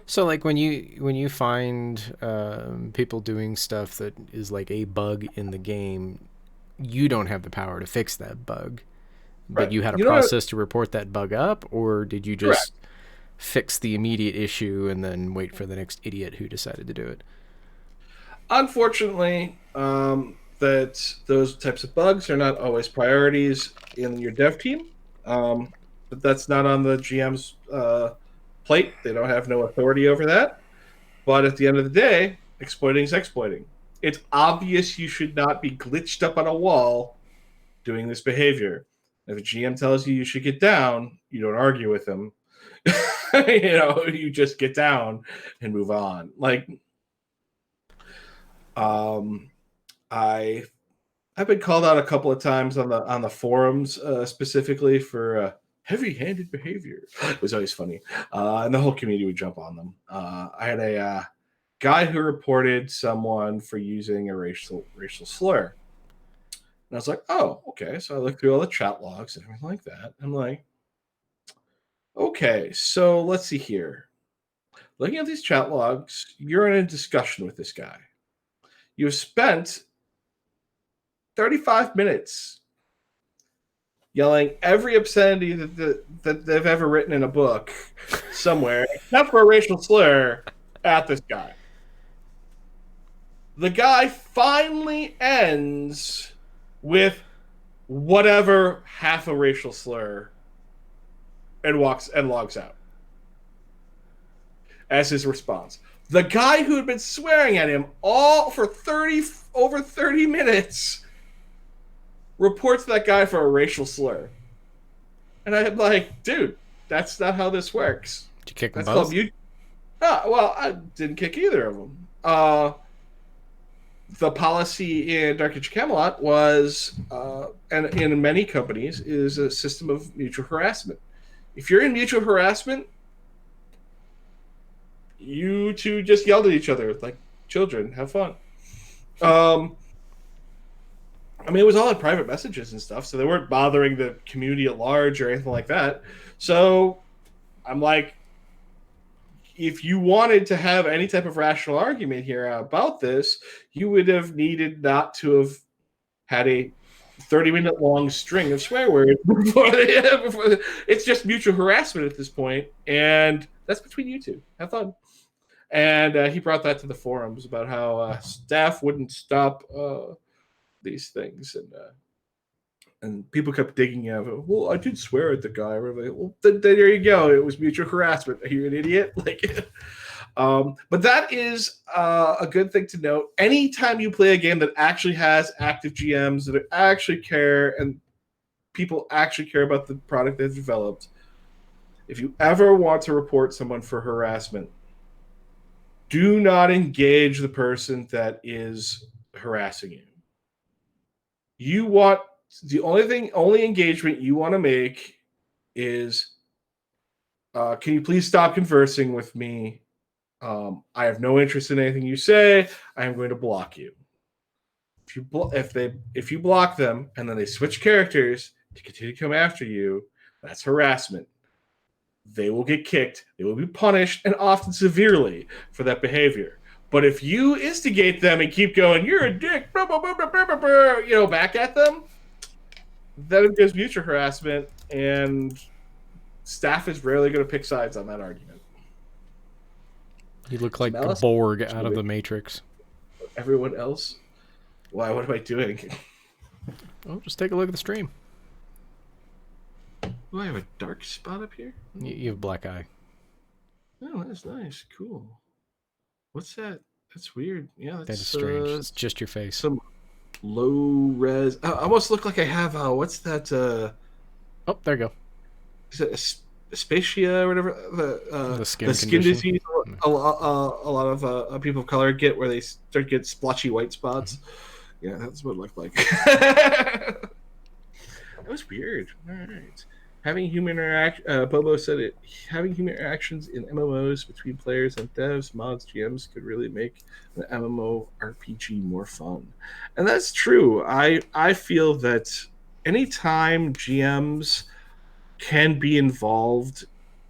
So like when you find people doing stuff that is like a bug in the game, you don't have the power to fix that bug, but Right. you had a You know what? process to report that bug up, or did you Correct. just fix the immediate issue and then wait for the next idiot who decided to do it? Unfortunately, that those types of bugs are not always priorities in your dev team. But that's not on the GM's plate. They don't have no authority over that. But at the end of the day, exploiting is exploiting. It's obvious you should not be glitched up on a wall doing this behavior. If a GM tells you you should get down, you don't argue with them. You just get down and move on. Like, um, I I've been called out a couple of times on the forums specifically for heavy-handed behavior. It was always funny, and the whole community would jump on them. I had a guy who reported someone for using a racial slur, and I was like, "Oh, okay." So I looked through all the chat logs and everything like that. I'm like, "Okay, so let's see here. Looking at these chat logs, you're in a discussion with this guy. You've spent 35 minutes yelling every obscenity that they've ever written in a book somewhere, except for a racial slur, at this guy. The guy finally ends with whatever half a racial slur and logs out as his response. The guy who had been swearing at him all for over 30 minutes reports that guy for a racial slur. And I'm like, dude, that's not how this works. Did you kick them That's called both? mute. Well, I didn't kick either of them. The policy in Dark Age Camelot was, and in many companies, is a system of mutual harassment. If you're in mutual harassment, you two just yelled at each other like children. Have fun. I mean, it was all in private messages and stuff, so they weren't bothering the community at large or anything like that. So I'm like, if you wanted to have any type of rational argument here about this, you would have needed not to have had a 30-minute long string of swear words it's just mutual harassment at this point, and that's between you two. Have fun. And he brought that to the forums about how staff wouldn't stop these things, and people kept digging out. Well, I did swear at the guy. Like, well, then there you go. It was mutual harassment. Are you an idiot? Like, but that is a good thing to note. Anytime you play a game that actually has active GMs that actually care and people actually care about the product they've developed, if you ever want to report someone for harassment, do not engage the person that is harassing you. You want only engagement you want to make is, can you please stop conversing with me? I have no interest in anything you say. I am going to block you. If you block them and then they switch characters to continue to come after you, that's harassment. they will get kicked, they will be punished, and often severely for that behavior. But if you instigate them and keep going, you're a dick, blah, blah, blah, blah, blah, blah, back at them, then it gives mutual harassment, and staff is rarely going to pick sides on that argument. You look like a Borg out of the Matrix. Everyone else? Why? What am I doing? Oh, just take a look at the stream. Do I have a dark spot up here? You have a black eye. Oh, that's nice. Cool. What's that? That's weird. Yeah, that is strange. It's just your face. Some low res. I almost look like I have. What's that? Oh, there you go. Is it Aspasia or whatever? The skin disease. A lot of people of color get where they start to get splotchy white spots. Mm-hmm. Yeah, that's what it looked like. That was weird. All right. Having human Bobo said it. Having human interactions in MMOs between players and devs, mods, GMs could really make the MMO RPG more fun, and that's true. I feel that anytime GMs can be involved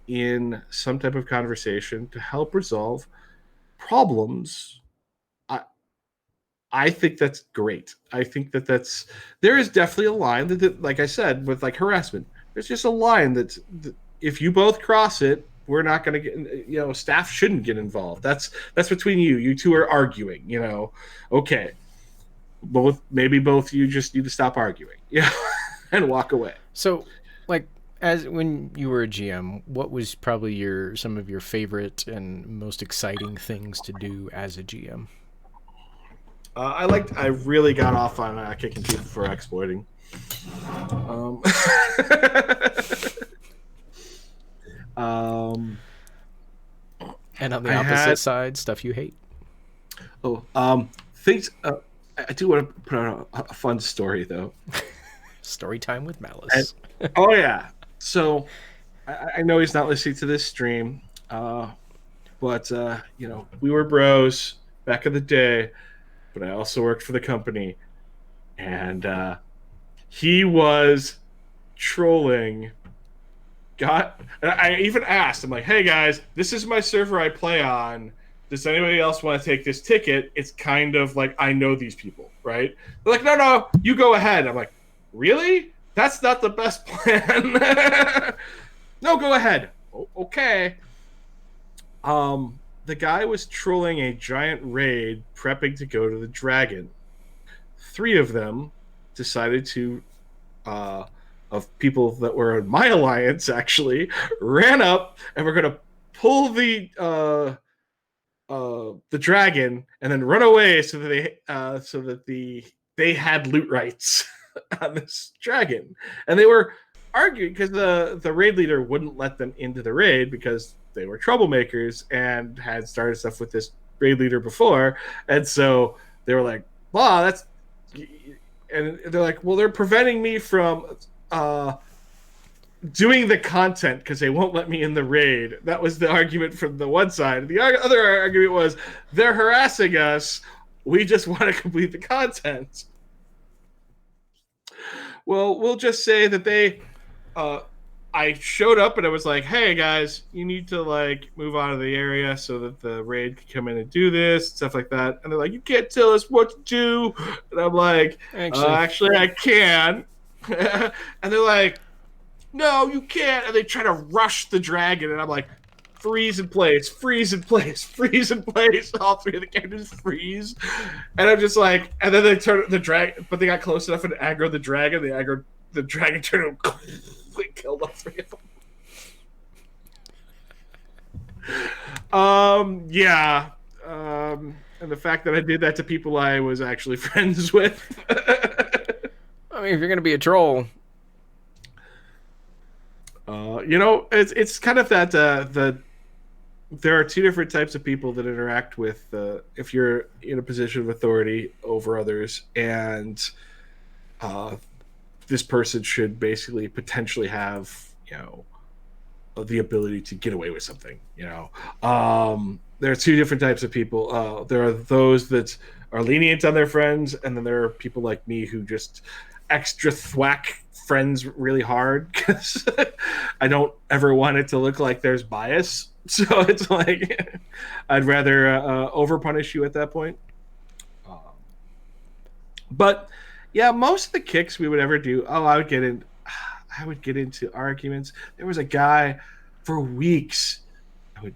in some type of conversation to help resolve problems, I think that's great. I think that there is definitely a line that, like I said, with like harassment. There's just a line that if you both cross it, we're not going to get, staff shouldn't get involved. That's between you. You two are arguing, Okay. Maybe both you just need to stop arguing, and walk away. So, like, as when you were a GM, what was probably some of your favorite and most exciting things to do as a GM? I really got off on kicking people for exploiting. And on the opposite side, stuff you hate. Things. I do want to put on a fun story though. Story time with Malice. Oh yeah. So I know he's not listening to this stream, but we were bros back in the day. But I also worked for the company, and he was trolling. And I even asked, I'm like, hey guys, this is my server I play on. Does anybody else want to take this ticket? It's kind of like I know these people, right? They're like, no, you go ahead. I'm like, really? That's not the best plan. No, go ahead. Okay. The guy was trolling a giant raid, prepping to go to the dragon. 3 of them decided to, of people that were in my alliance, actually, ran up and were going to pull the dragon and then run away so that they had loot rights on this dragon. And they were arguing because the raid leader wouldn't let them into the raid because they were troublemakers and had started stuff with this raid leader before. And so they were like, wow, that's... And they're like, well, they're preventing me from doing the content because they won't let me in the raid. That was the argument from the one side. The other argument was, they're harassing us. We just want to complete the content. Well, we'll just say that they... I showed up and I was like, hey guys, you need to move out of the area so that the raid can come in and do this, stuff like that. And they're like, you can't tell us what to do. And I'm like, actually I can. And they're like, no, you can't. And they try to rush the dragon. And I'm like, freeze in place, freeze in place, freeze in place. All 3 of the characters freeze. And I'm just like, and then they turn the dragon, but they got close enough and aggroed the dragon. They aggroed the dragon, turned we killed all 3 of them. Yeah. And the fact that I did that to people I was actually friends with. I mean, if you're going to be a troll. It's kind of that there are 2 different types of people that interact with if you're in a position of authority over others, and this person should basically potentially have, the ability to get away with something, There are 2 different types of people. There are those that are lenient on their friends, and then there are people like me who just extra thwack friends really hard because I don't ever want it to look like there's bias. So it's like I'd rather over punish you at that point. Um, but yeah, most of the kicks we would ever do, I would get into arguments. There was a guy for weeks. I would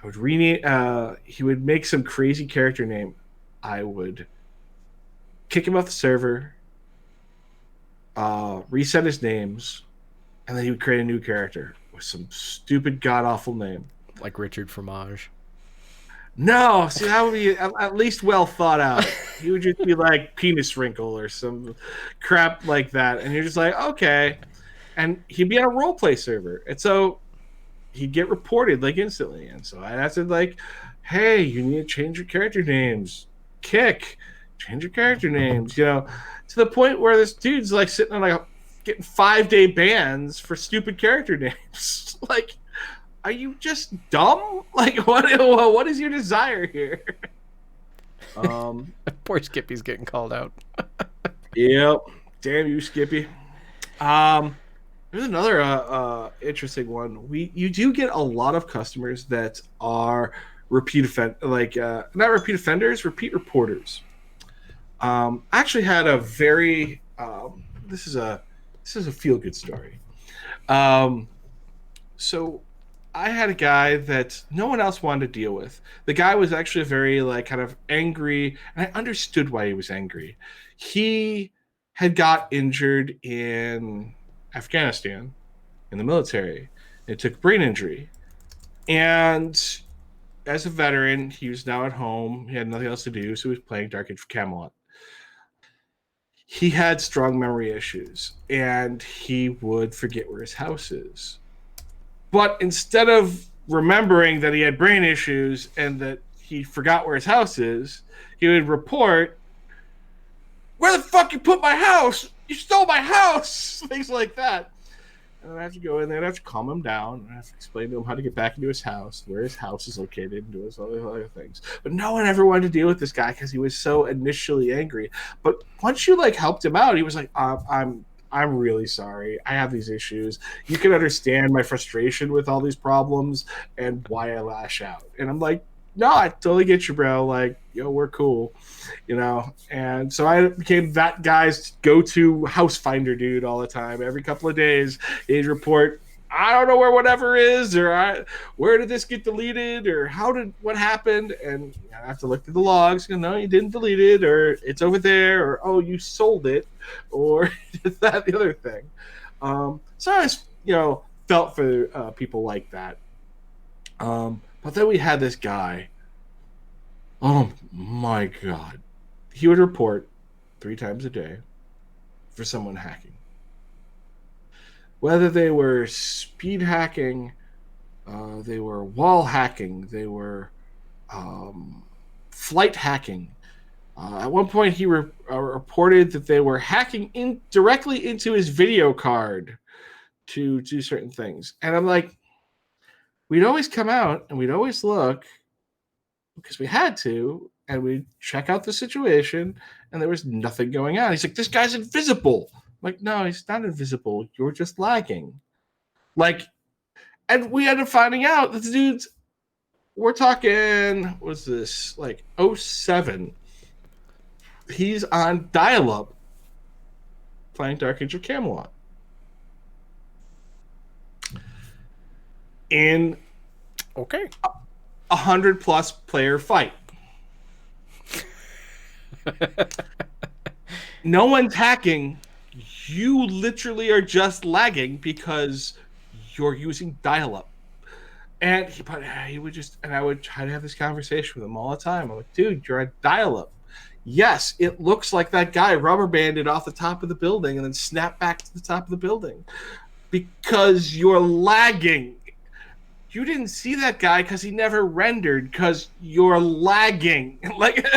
I would rename. He would make some crazy character name. I would kick him off the server, reset his names, and then he would create a new character with some stupid god awful name. Like Richard Fromage. No, see that would be at least well thought out. He would just be like penis wrinkle or some crap like that, and you're just like, okay. And he'd be on a role play server, and so he'd get reported like instantly. And so I'd have to like, hey, you need to change your character names. Kick, change your character names. You know, to the point where this dude's like sitting on like getting 5-day bans for stupid character names. Like, are you just dumb? Like, what is your desire here? Poor Skippy's getting called out. Yep. Damn you, Skippy. There's another interesting one. You do get a lot of customers that are not repeat offenders, repeat reporters. I actually had a very this is a feel good story. So I had a guy that no one else wanted to deal with. The guy was actually a very like kind of angry, and I understood why he was angry. He had got injured in Afghanistan in the military. It took brain injury. And as a veteran, he was now at home. He had nothing else to do, so he was playing Dark Age of Camelot. He had strong memory issues, and he would forget where his house is. But instead of remembering that he had brain issues and that he forgot where his house is, he would report, "Where the fuck you put my house? You stole my house!" Things like that. And I have to go in there and I have to calm him down. I have to explain to him how to get back into his house, where his house is located, and do his other things. But no one ever wanted to deal with this guy because he was so initially angry. But once you like helped him out, he was like, I'm really sorry. I have these issues. You can understand my frustration with all these problems and why I lash out." And I'm like, "No, I totally get you, bro. Like, we're cool." And so I became that guy's go-to house finder dude all the time. Every couple of days, he'd report, "I don't know where whatever is," or "Where did this get deleted?" or "What happened?" And I have to look through the logs. No, you didn't delete it, or "It's over there," or "Oh, you sold it," or that the other thing. So I just, felt for people like that. But then we had this guy. Oh my God. He would report 3 times a day for someone hacking. Whether they were speed hacking, they were wall hacking, they were flight hacking. At one point, he reported that they were hacking directly into his video card to do certain things. And I'm like, we'd always come out and we'd always look because we had to, and we'd check out the situation, and there was nothing going on. He's like, "This guy's invisible." I'm like, "No, he's not invisible. You're just lagging." Like, and we ended up finding out that the dudes, we're talking, what's this, like 07. He's on dial-up playing Dark Age of Camelot. In okay, 100+ player fight. No one's hacking. You literally are just lagging because you're using dial-up. And he would just, and I would try to have this conversation with him all the time. I'm like, "Dude, you're at dial-up. Yes, it looks like that guy rubber banded off the top of the building and then snapped back to the top of the building because you're lagging. You didn't see that guy because he never rendered because you're lagging." Like,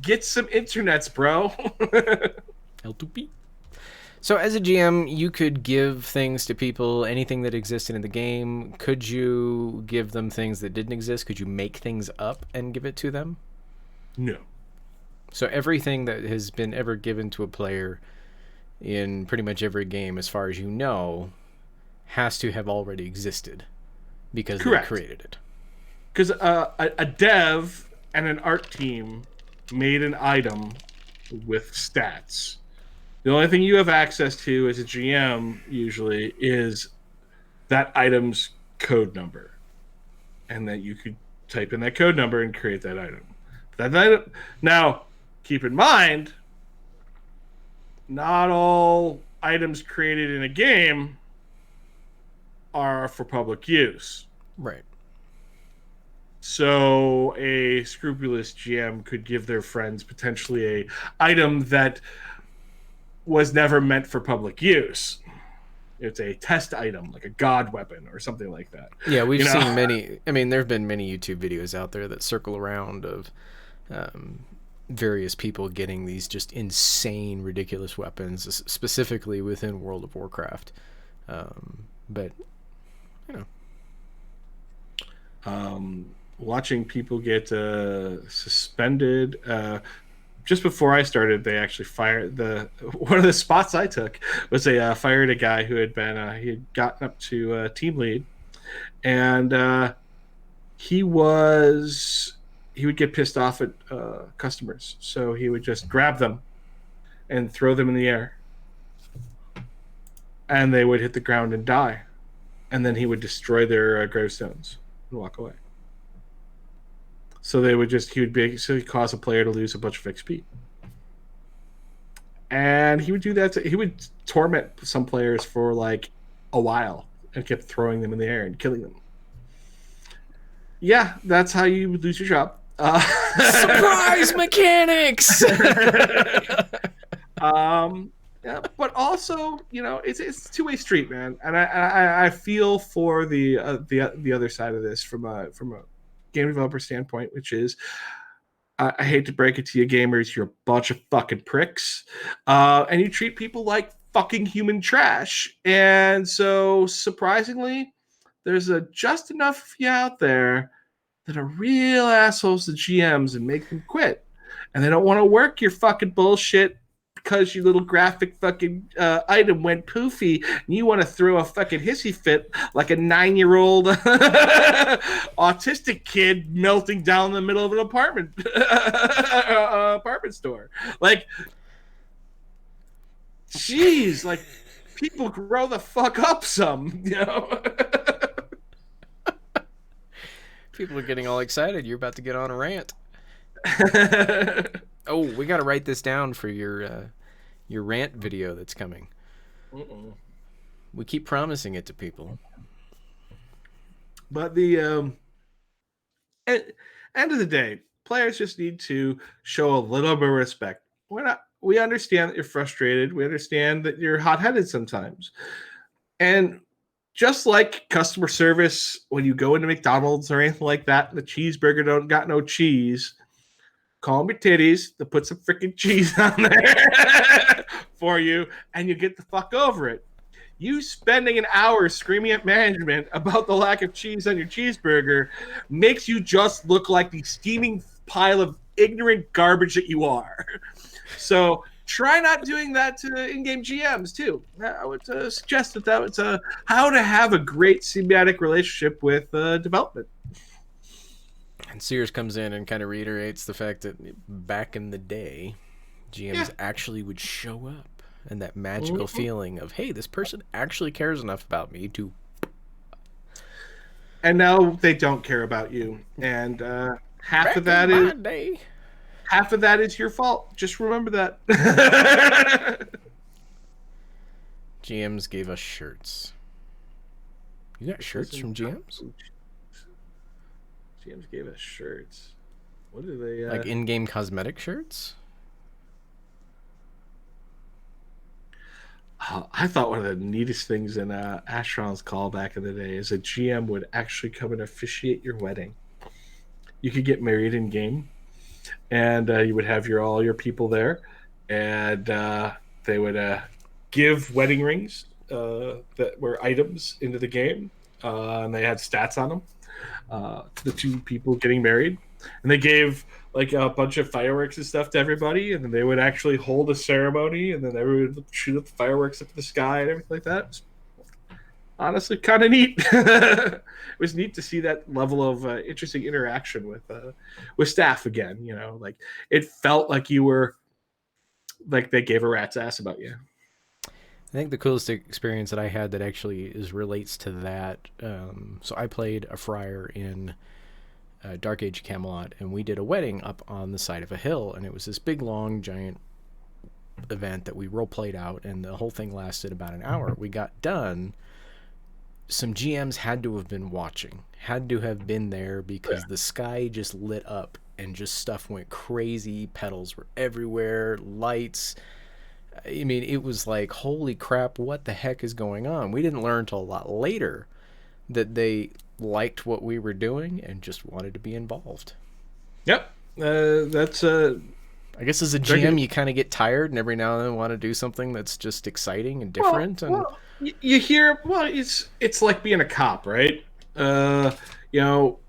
get some internets, bro. L2P. So as a GM, you could give things to people, anything that existed in the game. Could you give them things that didn't exist? Could you make things up and give it to them? No. So everything that has been ever given to a player in pretty much every game, as far as you know, has to have already existed because they Correct. created it. Because a dev and an art team made an item with stats. The only thing you have access to as a GM usually is that item's code number, and that you could type in that code number and create that item. Now, keep in mind, not all items created in a game are for public use. Right. So a scrupulous GM could give their friends potentially a item that was never meant for public use. It's a test item, like a god weapon or something like that. Yeah, we've seen many. I mean, there have been many YouTube videos out there that circle around of various people getting these just insane, ridiculous weapons, specifically within World of Warcraft. But, you know. Watching people get suspended. Just before I started, they actually fired one of the spots I took was they fired a guy who had been he had gotten up to team lead, and he would get pissed off at customers, so he would just grab them and throw them in the air, and they would hit the ground and die, and then he would destroy their gravestones and walk away. So he would basically cause a player to lose a bunch of XP. And he would do that. He would torment some players for like a while and kept throwing them in the air and killing them. Yeah, that's how you would lose your job. Surprise mechanics! Yeah, but also, it's a two-way street, man. And I feel for the other side of this from a game developer standpoint, which is I hate to break it to you gamers, you're a bunch of fucking pricks, and you treat people like fucking human trash. And so surprisingly, there's just enough of you out there that are real assholes to GMs and make them quit, and they don't want to work your fucking bullshit because your little graphic fucking item went poofy and you want to throw a fucking hissy fit like a 9-year-old autistic kid melting down in the middle of an apartment store. Like, jeez, like, people grow the fuck up some, People are getting all excited. You're about to get on a rant. Oh, we got to write this down for your rant video that's coming. We keep promising it to people. But the end of the day, players just need to show a little bit of respect. We understand that you're frustrated. We understand that you're hot-headed sometimes. And just like customer service, when you go into McDonald's or anything like that, and the cheeseburger don't got no cheese, call them your titties to put some freaking cheese on there for you, and you get the fuck over it. You spending an hour screaming at management about the lack of cheese on your cheeseburger makes you just look like the steaming pile of ignorant garbage that you are. So try not doing that to in-game GMs too. I would suggest that was how to have a great symbiotic relationship with development. And Sears comes in and kind of reiterates the fact that back in the day, GMs actually would show up, and that magical feeling of, hey, this person actually cares enough about me to... And now they don't care about you. And half of that is your fault. Just remember that. GMs gave us shirts. You got shirts from GMs? GMs gave us shirts. What do they... Like in-game cosmetic shirts? I thought one of the neatest things in Astron's Call back in the day is a GM would actually come and officiate your wedding. You could get married in-game, and you would have all your people there, and they would give wedding rings that were items into the game, and they had stats on them. To the two people getting married, and they gave like a bunch of fireworks and stuff to everybody, and then they would actually hold a ceremony, and then everyone would shoot up the fireworks up in the sky and everything like that. It was honestly kind of neat. It was neat to see that level of interesting interaction with staff again. You know, like it felt like you were like they gave a rat's ass about you. I think the coolest experience that I had that actually is relates to that. So I played a friar in Dark Age Camelot, and we did a wedding up on the side of a hill, and it was this big, long, giant event that we role played out, and the whole thing lasted about an hour. We got done. Some GMs had to have been watching, had to have been there because the sky just lit up and just stuff went crazy. Petals were everywhere, lights. I mean, it was like, holy crap, what the heck is going on? We didn't learn until a lot later that they liked what we were doing and just wanted to be involved. Yep. That's I guess as a GM, you kind of get tired and every now and then want to do something that's just exciting and different. You hear, it's like being a cop, right? You know,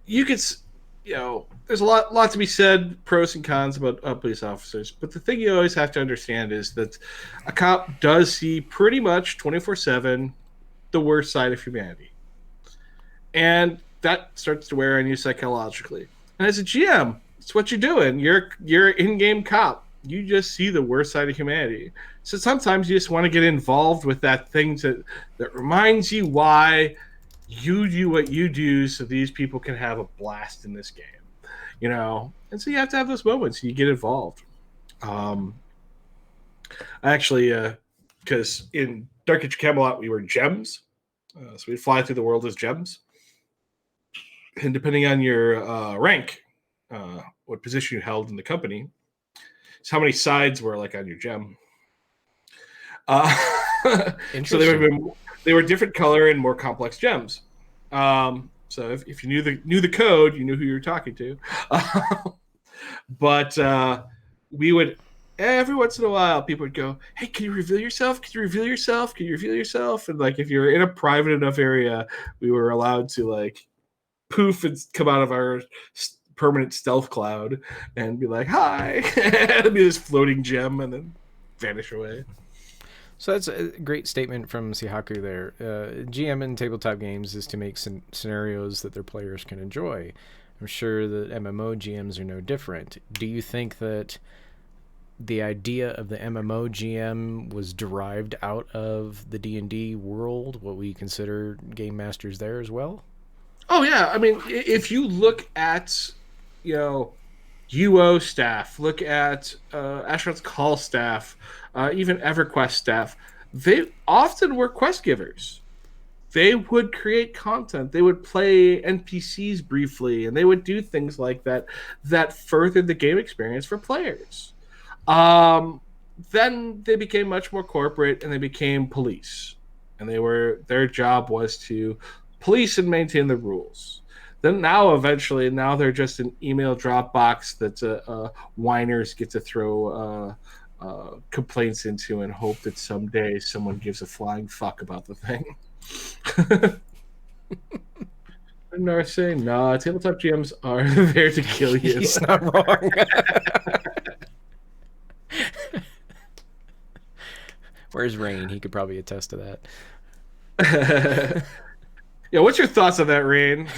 you could, you know, there's a lot to be said, pros and cons about police officers. But the thing you always have to understand is that a cop does see pretty much 24/7 the worst side of humanity, and that starts to wear on you psychologically. And as a GM, it's what you're doing. You're an in-game cop. You just see the worst side of humanity. So sometimes you just want to get involved with that thing that reminds you why you do what you do, so these people can have a blast in this game. You know, and so you have to have those moments. You get involved. I actually, because in Dark Age Camelot we were gems, so we'd fly through the world as gems, and depending on your rank, what position you held in the company, is how many sides were like on your gem. So they were different color and more complex gems. So if you knew the code, you knew who you were talking to. But we would, every once in a while, people would go, "Hey, can you reveal yourself? Can you reveal yourself? Can you reveal yourself?" And like, if you're in a private enough area, we were allowed to like poof and come out of our permanent stealth cloud and be like, "Hi," and be this floating gem, and then vanish away. So that's a great statement from Sihaku there. GM in tabletop games is to make scenarios that their players can enjoy. I'm sure that MMO GMs are no different. Do you think that the idea of the MMO GM was derived out of the D&D world, what we consider game masters there as well? Oh, yeah. I mean, if you look at, you know, UO staff, look at Asheron's Call staff, even EverQuest staff, they often were quest givers. They would create content. They would play NPCs briefly, and they would do things like that that furthered the game experience for players. Then they became much more corporate, and they became police. And their job was to police and maintain the rules. Then now they're just an email drop box that whiners get to throw complaints into and hope that someday someone gives a flying fuck about the thing. I'm saying, nah, tabletop GMs are there to kill you. He's not wrong. Where's Rain? He could probably attest to that. Yeah, what's your thoughts on that, Rain?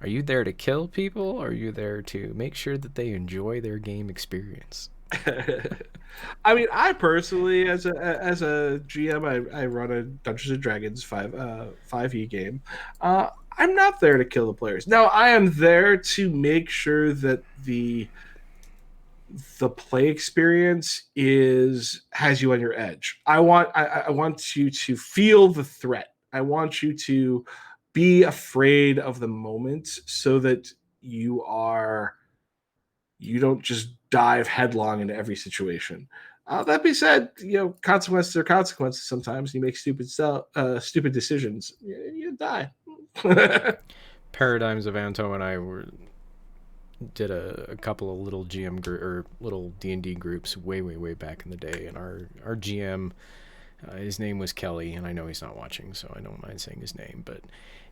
Are you there to kill people, or are you there to make sure that they enjoy their game experience? I mean, I personally, as a GM, I run a Dungeons and Dragons 5e game. I'm not there to kill the players. Now, I am there to make sure that the play experience has you on your edge. I want you to feel the threat. I want you to be afraid of the moment so that you don't just dive headlong into every situation. That being said, you know, consequences are consequences. Sometimes you make stupid decisions. You die. Paradigms of Anto and I did a couple of little GM or little D&D groups way back in the day, and our GM His name was Kelly, and I know he's not watching, so I don't mind saying his name. But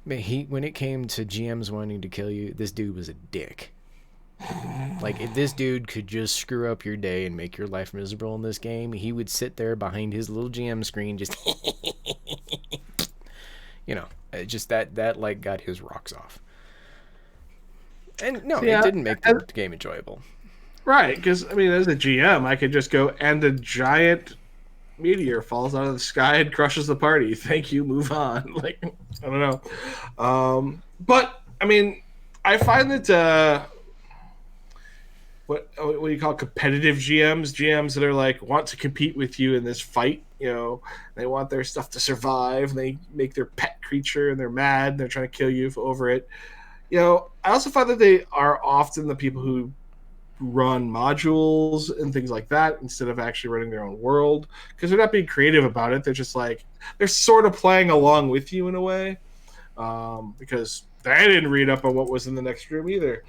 when it came to GMs wanting to kill you, this dude was a dick. Like, if this dude could just screw up your day and make your life miserable in this game, he would sit there behind his little GM screen, just, just that like got his rocks off. And no, it didn't make the game enjoyable. Right, because I mean, as a GM, I could just go and a giant meteor falls out of the sky and crushes the party. Thank you, move on. Like, I don't know. But I mean, I find that what do you call competitive GMs that are like want to compete with you in this fight. They want their stuff to survive. They make their pet creature and they're mad and they're trying to kill you over it. I also find that they are often the people who run modules and things like that instead of actually running their own world, because they're not being creative about it. They're just like, they're sort of playing along with you in a way, because they didn't read up on what was in the next room either.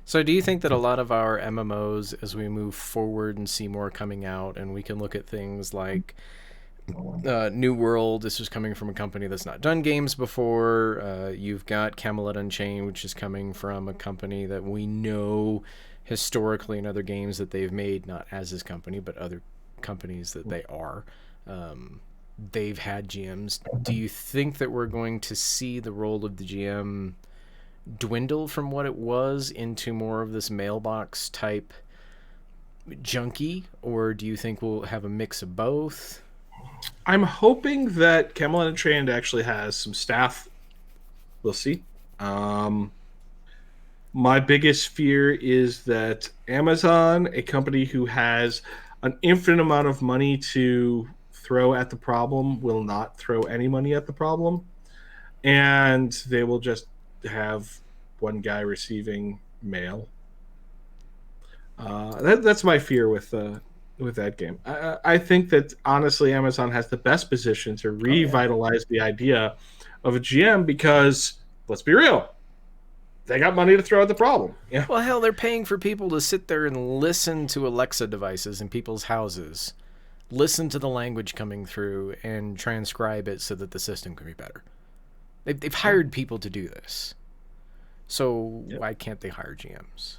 So do you think that a lot of our MMOs, as we move forward and see more coming out, and we can look at things like New World, this is coming from a company that's not done games before. You've got Camelot Unchained, which is coming from a company that we know historically in other games that they've made, not as this company, but other companies that they are. They've had GMs. Do you think that we're going to see the role of the GM dwindle from what it was into more of this mailbox type junkie, or do you think we'll have a mix of both? I'm hoping that Camelot Unchained actually has some staff. We'll see. My biggest fear is that Amazon, a company who has an infinite amount of money to throw at the problem, will not throw any money at the problem, and they will just have one guy receiving mail. That's my fear with that game. I think that honestly, Amazon has the best position to revitalize the idea of a GM, because let's be real, they got money to throw at the problem. Yeah. Well, hell, they're paying for people to sit there and listen to Alexa devices in people's houses, listen to the language coming through, and transcribe it so that the system can be better. They've hired people to do this. So why can't they hire GMs?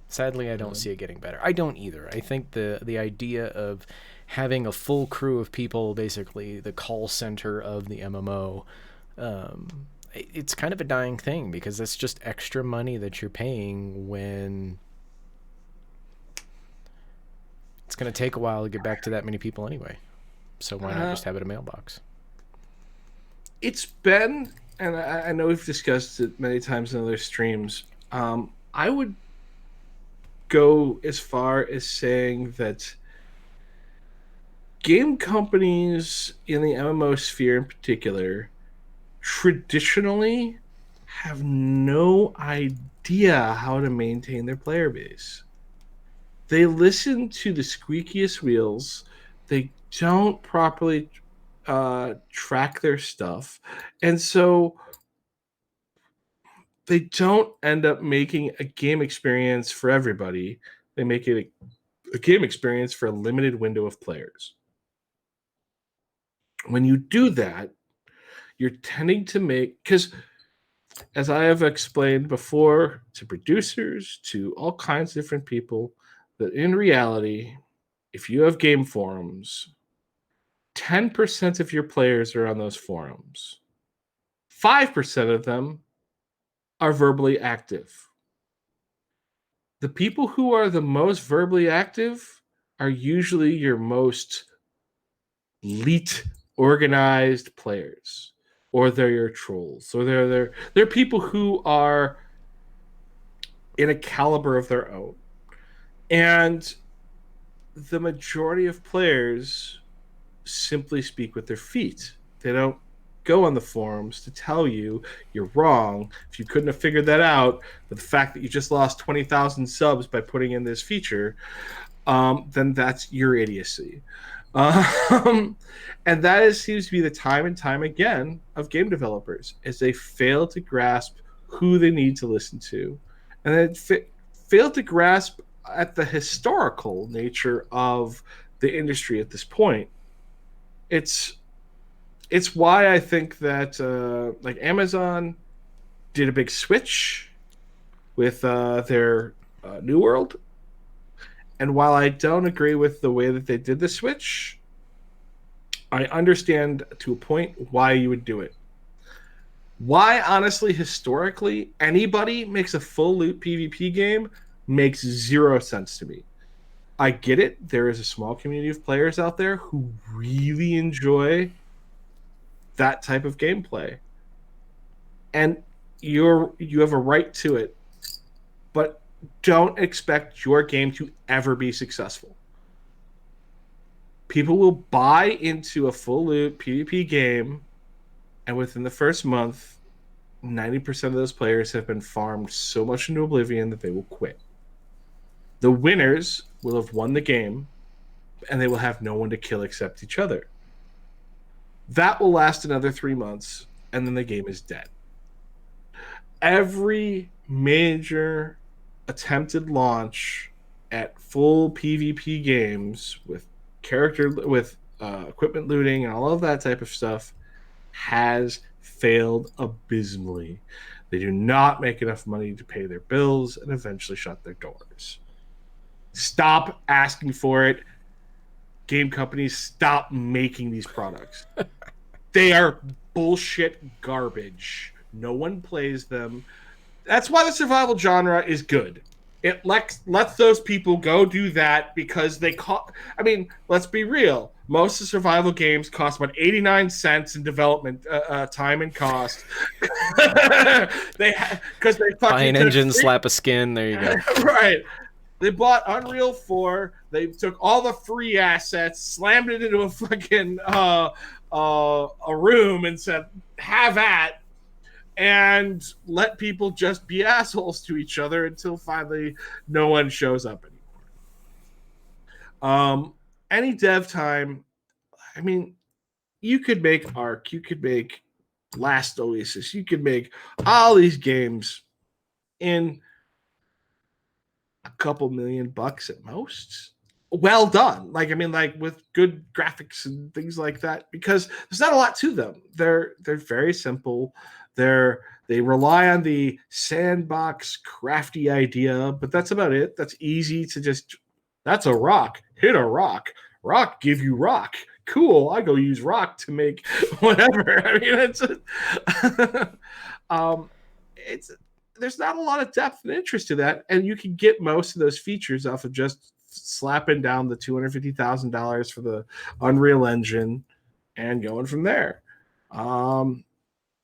Sadly, I don't see it getting better. I don't either. I think the idea of having a full crew of people, basically the call center of the MMO, it's kind of a dying thing, because that's just extra money that you're paying when it's going to take a while to get back to that many people anyway. So why not just have it a mailbox? It's been, and I know we've discussed it many times in other streams, I would go as far as saying that game companies in the MMO sphere in particular traditionally have no idea how to maintain their player base. They listen to the squeakiest wheels. They don't properly track their stuff. And so they don't end up making a game experience for everybody. They make it a game experience for a limited window of players. When you do that, you're tending to make, because as I have explained before to producers, to all kinds of different people, that in reality, if you have game forums, 10% of your players are on those forums. 5% of them are verbally active. The people who are the most verbally active are usually your most elite, organized players, or they're your trolls, or they're people who are in a caliber of their own. And the majority of players simply speak with their feet. They don't go on the forums to tell you you're wrong. If you couldn't have figured that out, but the fact that you just lost 20,000 subs by putting in this feature, then that's your idiocy. And that seems to be the time and time again of game developers, as they fail to grasp who they need to listen to, and then fail to grasp at the historical nature of the industry at this point, it's it's why I think that like Amazon did a big switch with their New World, and while I don't agree with the way that they did the switch, I understand to a point why you would do it. Why, honestly, historically, anybody makes a full loot PvP game makes zero sense to me. I get it. There is a small community of players out there who really enjoy that type of gameplay, and you have a right to it. But don't expect your game to ever be successful. People will buy into a full loot PvP game, and within the first month, 90% of those players have been farmed so much into oblivion that they will quit. The winners will have won the game, and they will have no one to kill except each other. That will last another 3 months, and then the game is dead. Every major attempted launch at full PvP games with equipment looting and all of that type of stuff has failed abysmally. They do not make enough money to pay their bills and eventually shut their doors. Stop asking for it. Game companies, stop making these products. They are bullshit garbage. No one plays them. That's why the survival genre is good. It lets those people go do that because they I mean, let's be real. Most of the survival games cost about 89 cents in development time and cost. Because they fucking buy an engine, slap a skin. There you go. Right. They bought Unreal 4. They took all the free assets, slammed it into a fucking a room, and said, "Have at." And let people just be assholes to each other until finally no one shows up anymore. Any dev time, I mean, you could make Ark, you could make Last Oasis, you could make all these games in a couple $1,000,000 at most. Well done. Like, I mean, like with good graphics and things like that, because there's not a lot to them. They're very simple. They rely on the sandbox crafty idea, but that's about it. That's easy to just, that's a rock. Hit a rock. Rock give you rock. Cool. I go use rock to make whatever. I mean, it's there's not a lot of depth and interest to that, and you can get most of those features off of just slapping down the $250,000 for the Unreal Engine and going from there.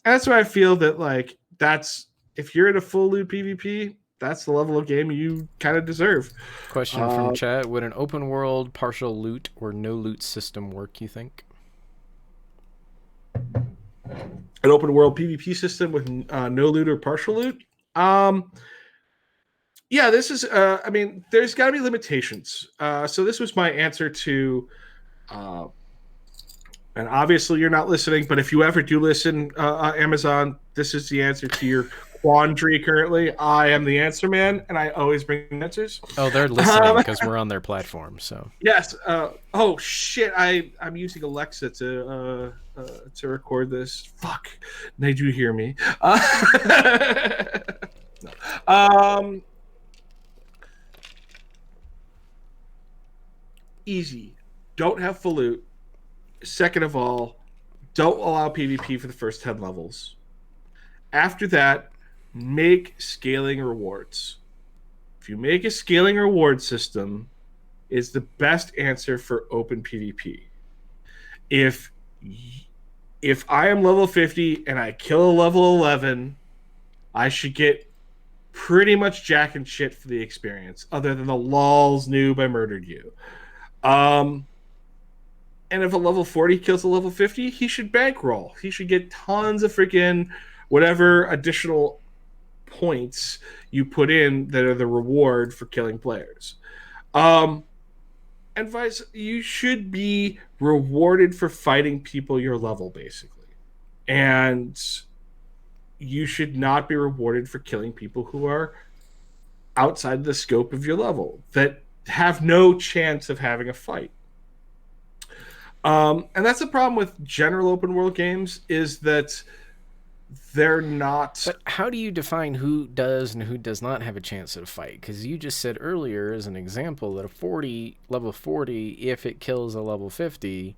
That's why I feel that, like, that's, if you're in a full loot PvP, that's the level of game you kind of deserve. Question from chat: would an open world partial loot or no loot system work, you think? An open world PvP system with no loot or partial loot? Yeah, this is, I mean, there's got to be limitations. So this was my answer to, and obviously you're not listening, but if you ever do listen, Amazon, this is the answer to your quandary currently. I am the answer man, and I always bring answers. Oh, they're listening because we're on their platform, so. Yes. Oh, shit, I'm using Alexa to record this. Fuck. They do hear me. Easy. Don't have full loot. Second of all, don't allow PvP for the first 10 levels. After that, make scaling rewards. If you make a scaling reward system, is the best answer for open PvP. If I am level 50 and I kill a level 11, I should get pretty much jack and shit for the experience, other than the lols noob I murdered you. And if a level 40 kills a level 50, he should bankroll. He should get tons of freaking whatever additional points you put in that are the reward for killing players. Advice, you should be rewarded for fighting people your level, basically. And you should not be rewarded for killing people who are outside the scope of your level that have no chance of having a fight. And that's the problem with general open world games, is that they're not. But how do you define who does and who does not have a chance at a fight? Because you just said earlier, as an example, that a level 40, if it kills a level 50.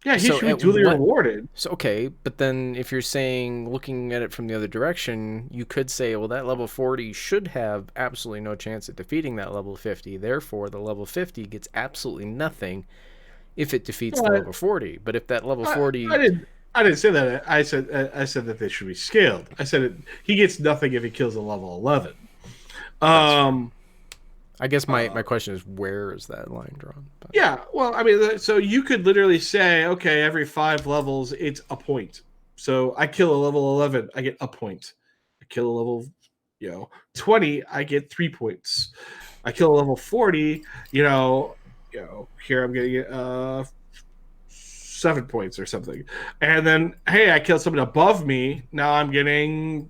Yeah, he should be duly rewarded. So, okay, but then if you're saying, looking at it from the other direction, you could say, well, that level 40 should have absolutely no chance at defeating that level 50. Therefore, the level 50 gets absolutely nothing if it defeats the level 40. But if that level 40... I didn't say that. I said that they should be scaled. I said he gets nothing if he kills a level 11. I guess my question is, where is that line drawn? But. Yeah, well, I mean, so you could literally say, okay, every 5 levels, it's a point. So I kill a level 11, I get a point. I kill a level, 20, I get 3 points. I kill a level 40, here I'm getting 7 points or something. And then, hey, I killed someone above me. Now I'm getting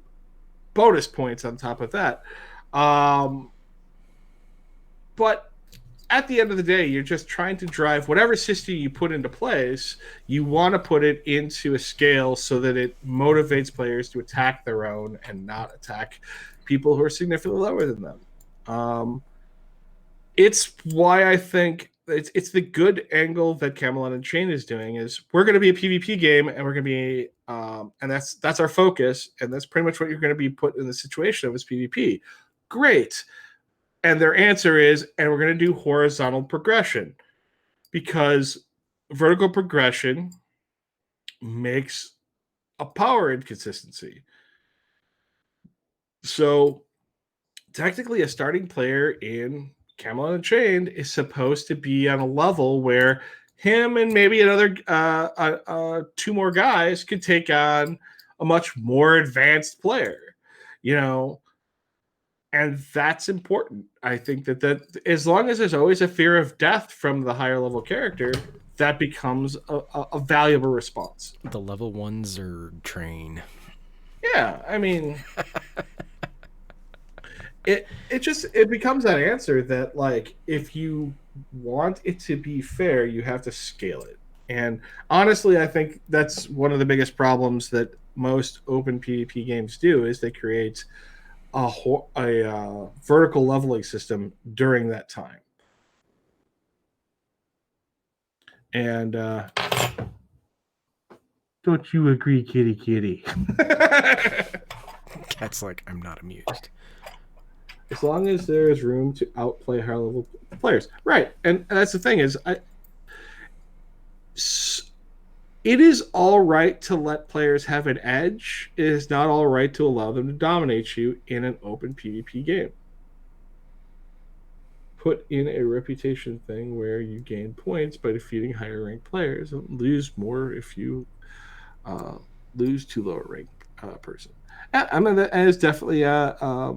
bonus points on top of that. But at the end of the day, you're just trying to drive whatever system you put into place. You want to put it into a scale so that it motivates players to attack their own and not attack people who are significantly lower than them. It's why I think it's the good angle that Camelot Unchained is doing. Is we're going to be a PvP game, and we're going to be, and that's our focus, and that's pretty much what you're going to be put in the situation of is PvP. Great. And their answer is, and we're going to do horizontal progression, because vertical progression makes a power inconsistency. So technically a starting player in Camelot Unchained is supposed to be on a level where him and maybe another 2 more guys could take on a much more advanced player, and that's important. I think that as long as there's always a fear of death from the higher level character, that becomes a valuable response. The level 1 Zerg train. Yeah, I mean, it becomes that answer that, like, if you want it to be fair, you have to scale it. And honestly, I think that's one of the biggest problems that most open PvP games do, is they create a vertical leveling system during that time. And don't you agree, kitty? Cat's like, I'm not amused. As long as there is room to outplay higher level players, right? And that's the thing, is it is all right to let players have an edge. It is not all right to allow them to dominate you in an open PvP game. Put in a reputation thing where you gain points by defeating higher ranked players and lose more if you lose to lower ranked person. I mean, that is definitely a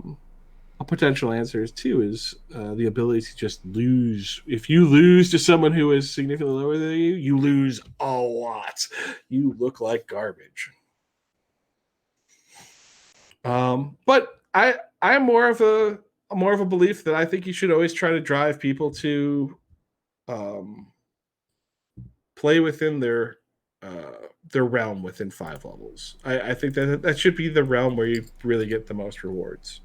potential answer too, is the ability to just lose. If you lose to someone who is significantly lower than you, you lose a lot. You look like garbage. But I'm more of a belief that I think you should always try to drive people to play within their realm within 5 levels. I think that should be the realm where you really get the most rewards.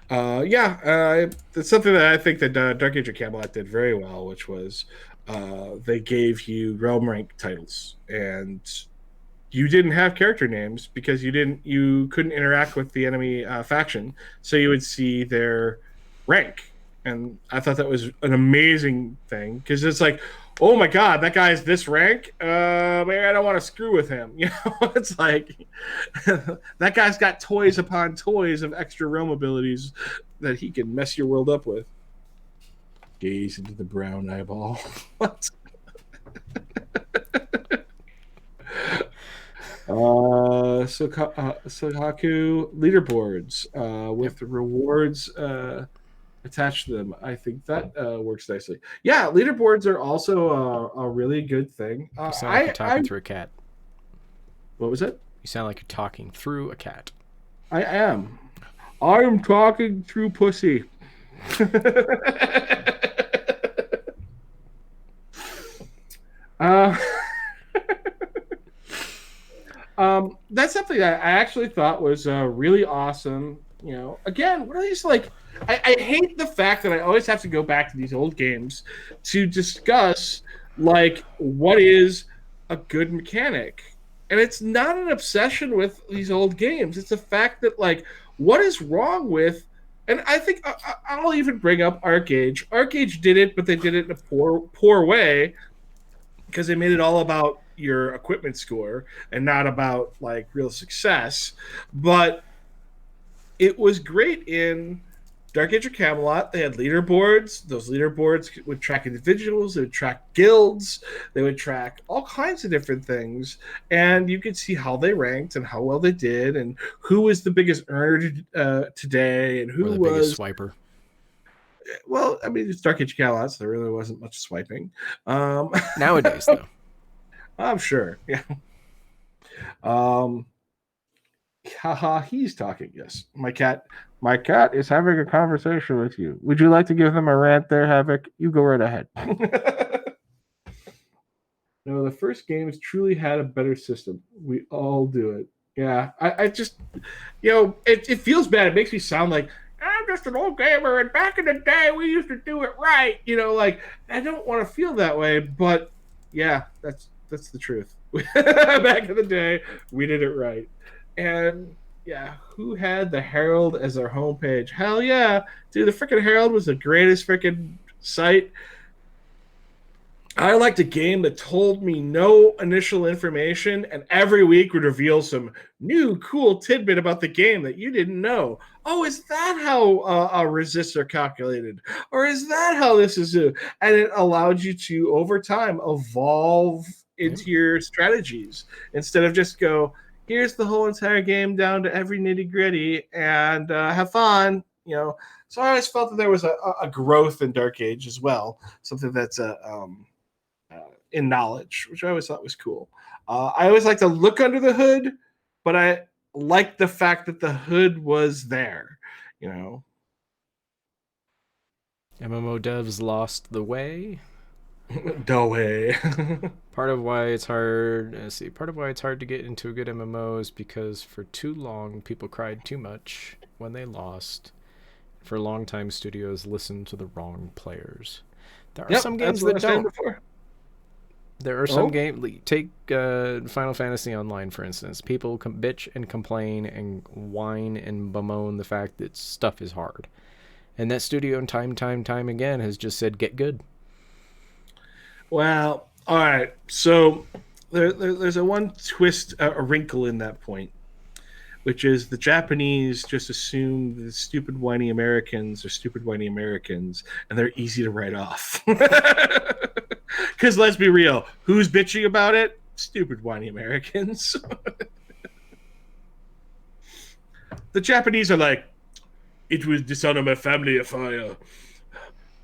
It's something that I think that Dark Age of Camelot did very well, which was they gave you realm rank titles, and you didn't have character names because you couldn't interact with the enemy faction, so you would see their rank. And I thought that was an amazing thing, because it's like, oh my god, that guy's this rank. Man, I don't want to screw with him. It's like that guy's got toys upon toys of extra realm abilities that he can mess your world up with. Gaze into the brown eyeball. What? Sohaku leaderboards with the rewards attach them. I think that works nicely. Yeah, leaderboards are also a really good thing. You sound like you're talking through a cat. What was it? You sound like you're talking through a cat. I am. I'm talking through pussy. uh, that's something that I actually thought was really awesome. You know, again, what are these like? I hate the fact that I always have to go back to these old games to discuss like what is a good mechanic, and it's not an obsession with these old games. It's the fact that like what is wrong with, and I think I'll even bring up ArcAge. ArcAge did it, but they did it in a poor way because they made it all about your equipment score and not about like real success. But it was great in Dark Age of Camelot. They had leaderboards. Those leaderboards would track individuals, they would track guilds, they would track all kinds of different things, and you could see how they ranked and how well they did, and who was the biggest earner today, and who or the was biggest swiper. Well, I mean, it's Dark Age of Camelot, so there really wasn't much swiping. Nowadays, though. I'm sure. Yeah. Haha, he's talking. Yes. My cat is having a conversation with you. Would you like to give them a rant there, Havoc? You go right ahead. No, the first games truly had a better system. We all do it. Yeah. I just, it feels bad. It makes me sound like I'm just an old gamer, and back in the day we used to do it right. Like I don't want to feel that way, but yeah, that's the truth. Back in the day, we did it right. And yeah, who had the Herald as their homepage? Hell yeah, dude! The freaking Herald was the greatest freaking site. I liked a game that told me no initial information and every week would reveal some new cool tidbit about the game that you didn't know. Oh, is that how a resistor calculated? Or is that how this is? And it allowed you to, over time, evolve into your strategies instead of just go, here's the whole entire game down to every nitty gritty and have fun. So I always felt that there was a growth in Dark Age as well, something that's in knowledge, which I always thought was cool. I always like to look under the hood, but I liked the fact that the hood was there. MMO devs lost the way. No way. Part of why it's hard to get into a good MMO is because for too long people cried too much when they lost. For a long time, studios listened to the wrong players. There are some games that don't. There are some games. Take Final Fantasy Online, for instance. People bitch and complain and whine and bemoan the fact that stuff is hard, and that studio, time again, has just said, "Get good." Well, all right. So there's a one twist, a wrinkle in that point, which is the Japanese just assume the stupid whiny Americans are stupid whiny Americans, and they're easy to write off. Because let's be real, who's bitching about it? Stupid whiny Americans. The Japanese are like, it will dishonor my family if I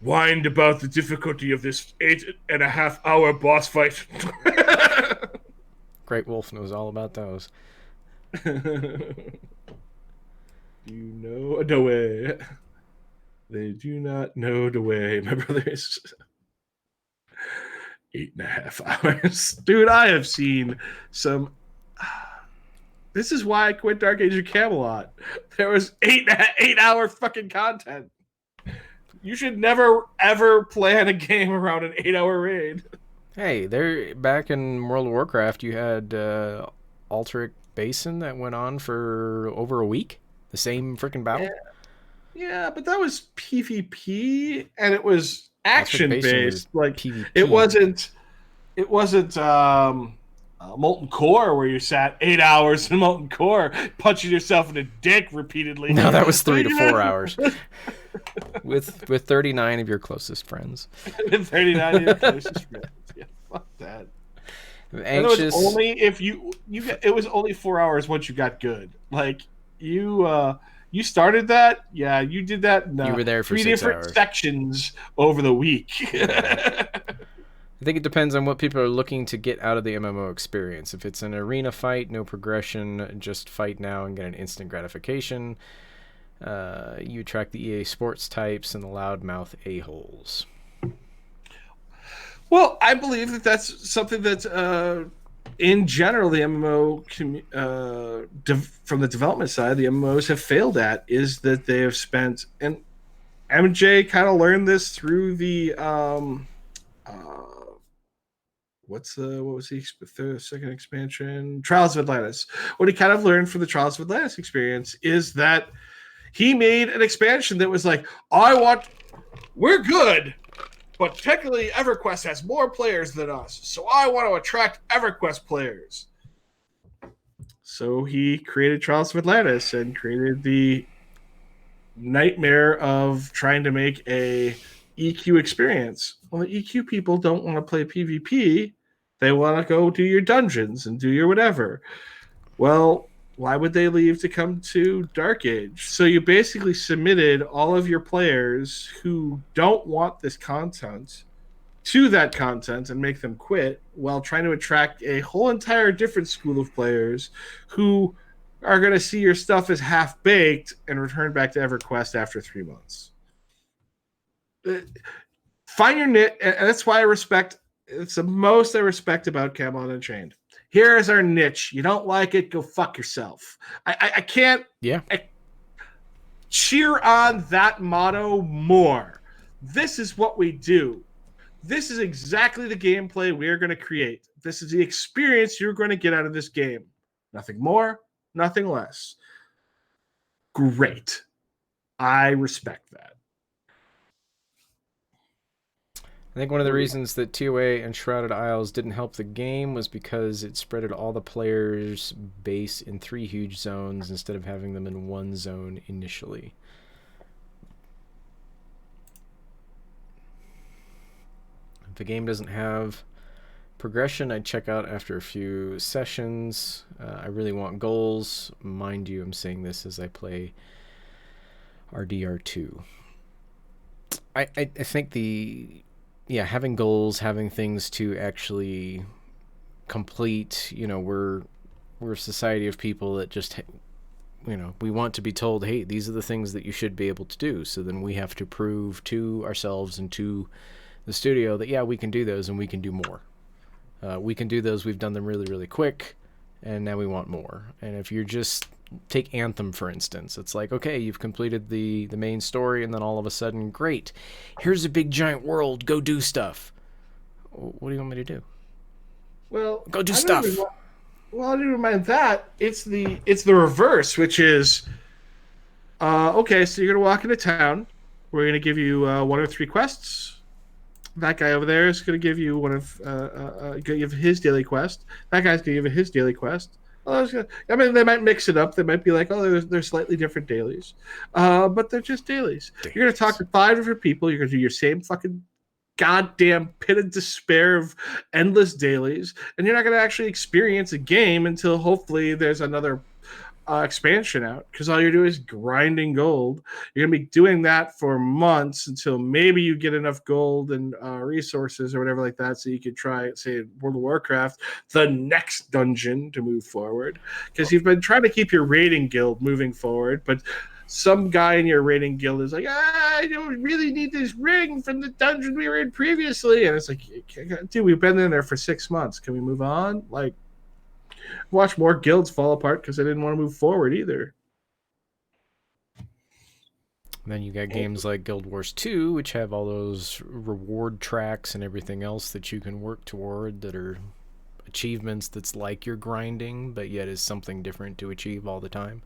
whined about the difficulty of this 8.5-hour boss fight. Great Wolf knows all about those. Do you know the way? They do not know the way, my brothers. 8.5 hours. Dude, I have seen some... This is why I quit Dark Age of Camelot. There was 8-hour fucking content. You should never, ever plan a game around an 8-hour raid. Hey, there back in World of Warcraft, you had Alterac Basin that went on for over a week. The same freaking battle. Yeah, but that was PvP, and it was action-based. Like PvP. It wasn't Molten Core where you sat 8 hours in Molten Core punching yourself in the dick repeatedly. No, that was 3 to 4 hours. with 39 of your closest friends. With 39 of your closest friends. Yeah, fuck that. Anxious. It was only if you it was only 4 hours once you got good. Like you started that, yeah. You did that. You were there for 3 6 different hours. sections over the week. I think it depends on what people are looking to get out of the MMO experience. If it's an arena fight, no progression, just fight now and get an instant gratification, you attract the EA Sports types and the loudmouth a-holes. Well, I believe that that's something that, in general, the MMO from the development side, the MMOs have failed at, is that they have spent, and MJ kind of learned this through the what was the second expansion? Trials of Atlantis. What he kind of learned from the Trials of Atlantis experience is that he made an expansion that was like, we're good, but technically EverQuest has more players than us, so I want to attract EverQuest players. So he created Trials of Atlantis and created the nightmare of trying to make a EQ experience. Well, the EQ people don't want to play PvP. They want to go do your dungeons and do your whatever. Well, why would they leave to come to Dark Age? So you basically submitted all of your players who don't want this content to that content and make them quit, while trying to attract a whole entire different school of players who are going to see your stuff as half-baked and return back to EverQuest after 3 months. Find your niche, and that's why I respect. It's the most I respect about Camelot Unchained. Here is our niche. You don't like it, go fuck yourself. I can't cheer on that motto more. This is what we do. This is exactly the gameplay we're going to create. This is the experience you're going to get out of this game. Nothing more, nothing less. Great. I respect that. I think one of the reasons that TOA and Shrouded Isles didn't help the game was because it spread all the players' base in 3 huge zones instead of having them in 1 zone initially. If a game doesn't have progression, I'd check out after a few sessions. I really want goals. Mind you, I'm saying this as I play RDR2. I think having goals, having things to actually complete, we're a society of people that just, we want to be told, hey, these are the things that you should be able to do. So then we have to prove to ourselves and to the studio that, yeah, we can do those and we can do more. We can do those. We've done them really, really quick, and now we want more. And if you're just take Anthem, for instance, it's like, okay, you've completed the main story, and then all of a sudden, great, here's a big giant world, go do stuff. What do you want me to do? Well, go do stuff. I didn't mind that. It's the reverse, which is, okay, so you're gonna walk into town. We're gonna give you 1 or 3 quests. That guy over there is gonna give you give his daily quest. That guy's gonna give his daily quest. I mean, they might mix it up. They might be like, oh, they're slightly different dailies, but they're just dailies. You're gonna talk to 5 different people. You're gonna do your same fucking goddamn pit of despair of endless dailies, and you're not gonna actually experience a game until hopefully there's another expansion out, because all you're doing is grinding gold. You're gonna be doing that for months until maybe you get enough gold and resources or whatever like that, so you could try, say, World of Warcraft, the next dungeon to move forward, because you've been trying to keep your raiding guild moving forward, but some guy in your raiding guild is like, I don't really need this ring from the dungeon we were in previously, and it's like, dude, we've been in there for 6 months. Can we move on? Like, watch more guilds fall apart because I didn't want to move forward either. Then you got games like Guild Wars 2, which have all those reward tracks and everything else that you can work toward that are achievements that's like you're grinding, but yet is something different to achieve all the time.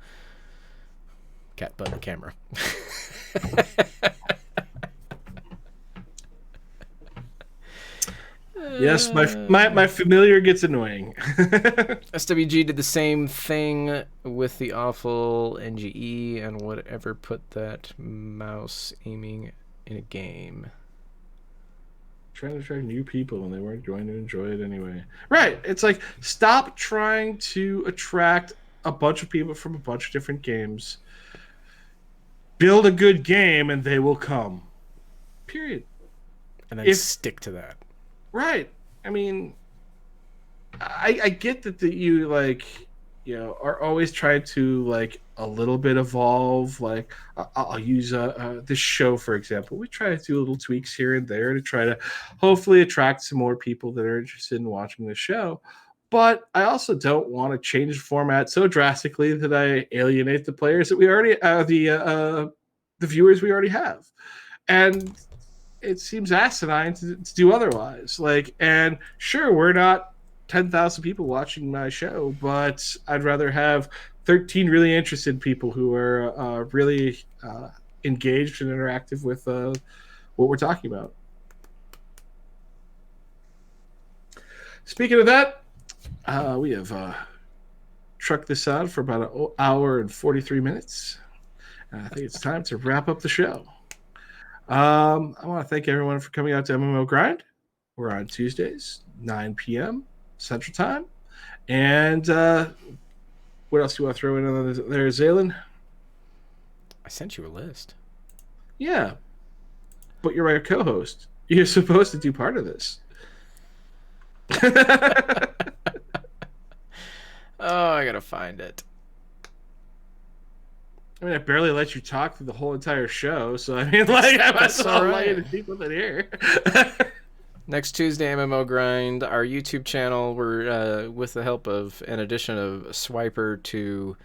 Cat butt the camera. Yes, my familiar gets annoying. SWG did the same thing with the awful NGE and whatever put that mouse aiming in a game. Trying to attract new people and they weren't going to enjoy it anyway. Right. It's like, stop trying to attract a bunch of people from a bunch of different games. Build a good game and they will come. Period. And then stick to that. Right. I mean, I get that you like, are always trying to like a little bit evolve. Like I'll use this show for example. We try to do little tweaks here and there to try to hopefully attract some more people that are interested in watching the show. But I also don't want to change the format so drastically that I alienate the players that we already the viewers we already have. And it seems asinine to do otherwise. Like, and sure, we're not 10,000 people watching my show, but I'd rather have 13 really interested people who are really engaged and interactive with what we're talking about. Speaking of that, we have trucked this out for about an hour and 43 minutes. And I think it's time to wrap up the show. I want to thank everyone for coming out to MMO Grind. We're on Tuesdays, 9 p.m. Central Time. And what else do you want to throw in there, Zaylin? I sent you a list. Yeah, but you're my co-host. You're supposed to do part of this. Oh, I gotta find it. I mean, I barely let you talk through the whole entire show, so I mean, like, I might as well let you speak with it here. Next Tuesday, MMO Grind, our YouTube channel. We're with the help of an addition of Swiper to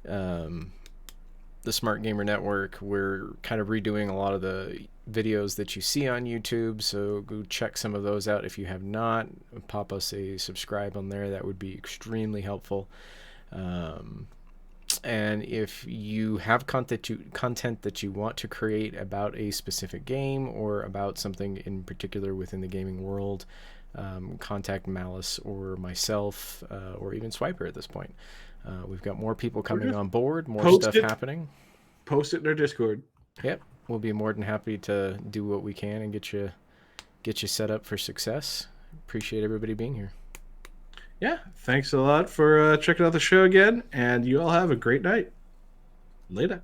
the Smart Gamer Network. We're kind of redoing a lot of the videos that you see on YouTube, so go check some of those out if you have not. Pop us a subscribe on there. That would be extremely helpful. And if you have content that you want to create about a specific game or about something in particular within the gaming world, contact Malice or myself or even Swiper at this point. We've got more people coming on board, more stuff happening. Post it in our Discord. Yep, we'll be more than happy to do what we can and get you set up for success. Appreciate everybody being here. Yeah, thanks a lot for checking out the show again, and you all have a great night. Later.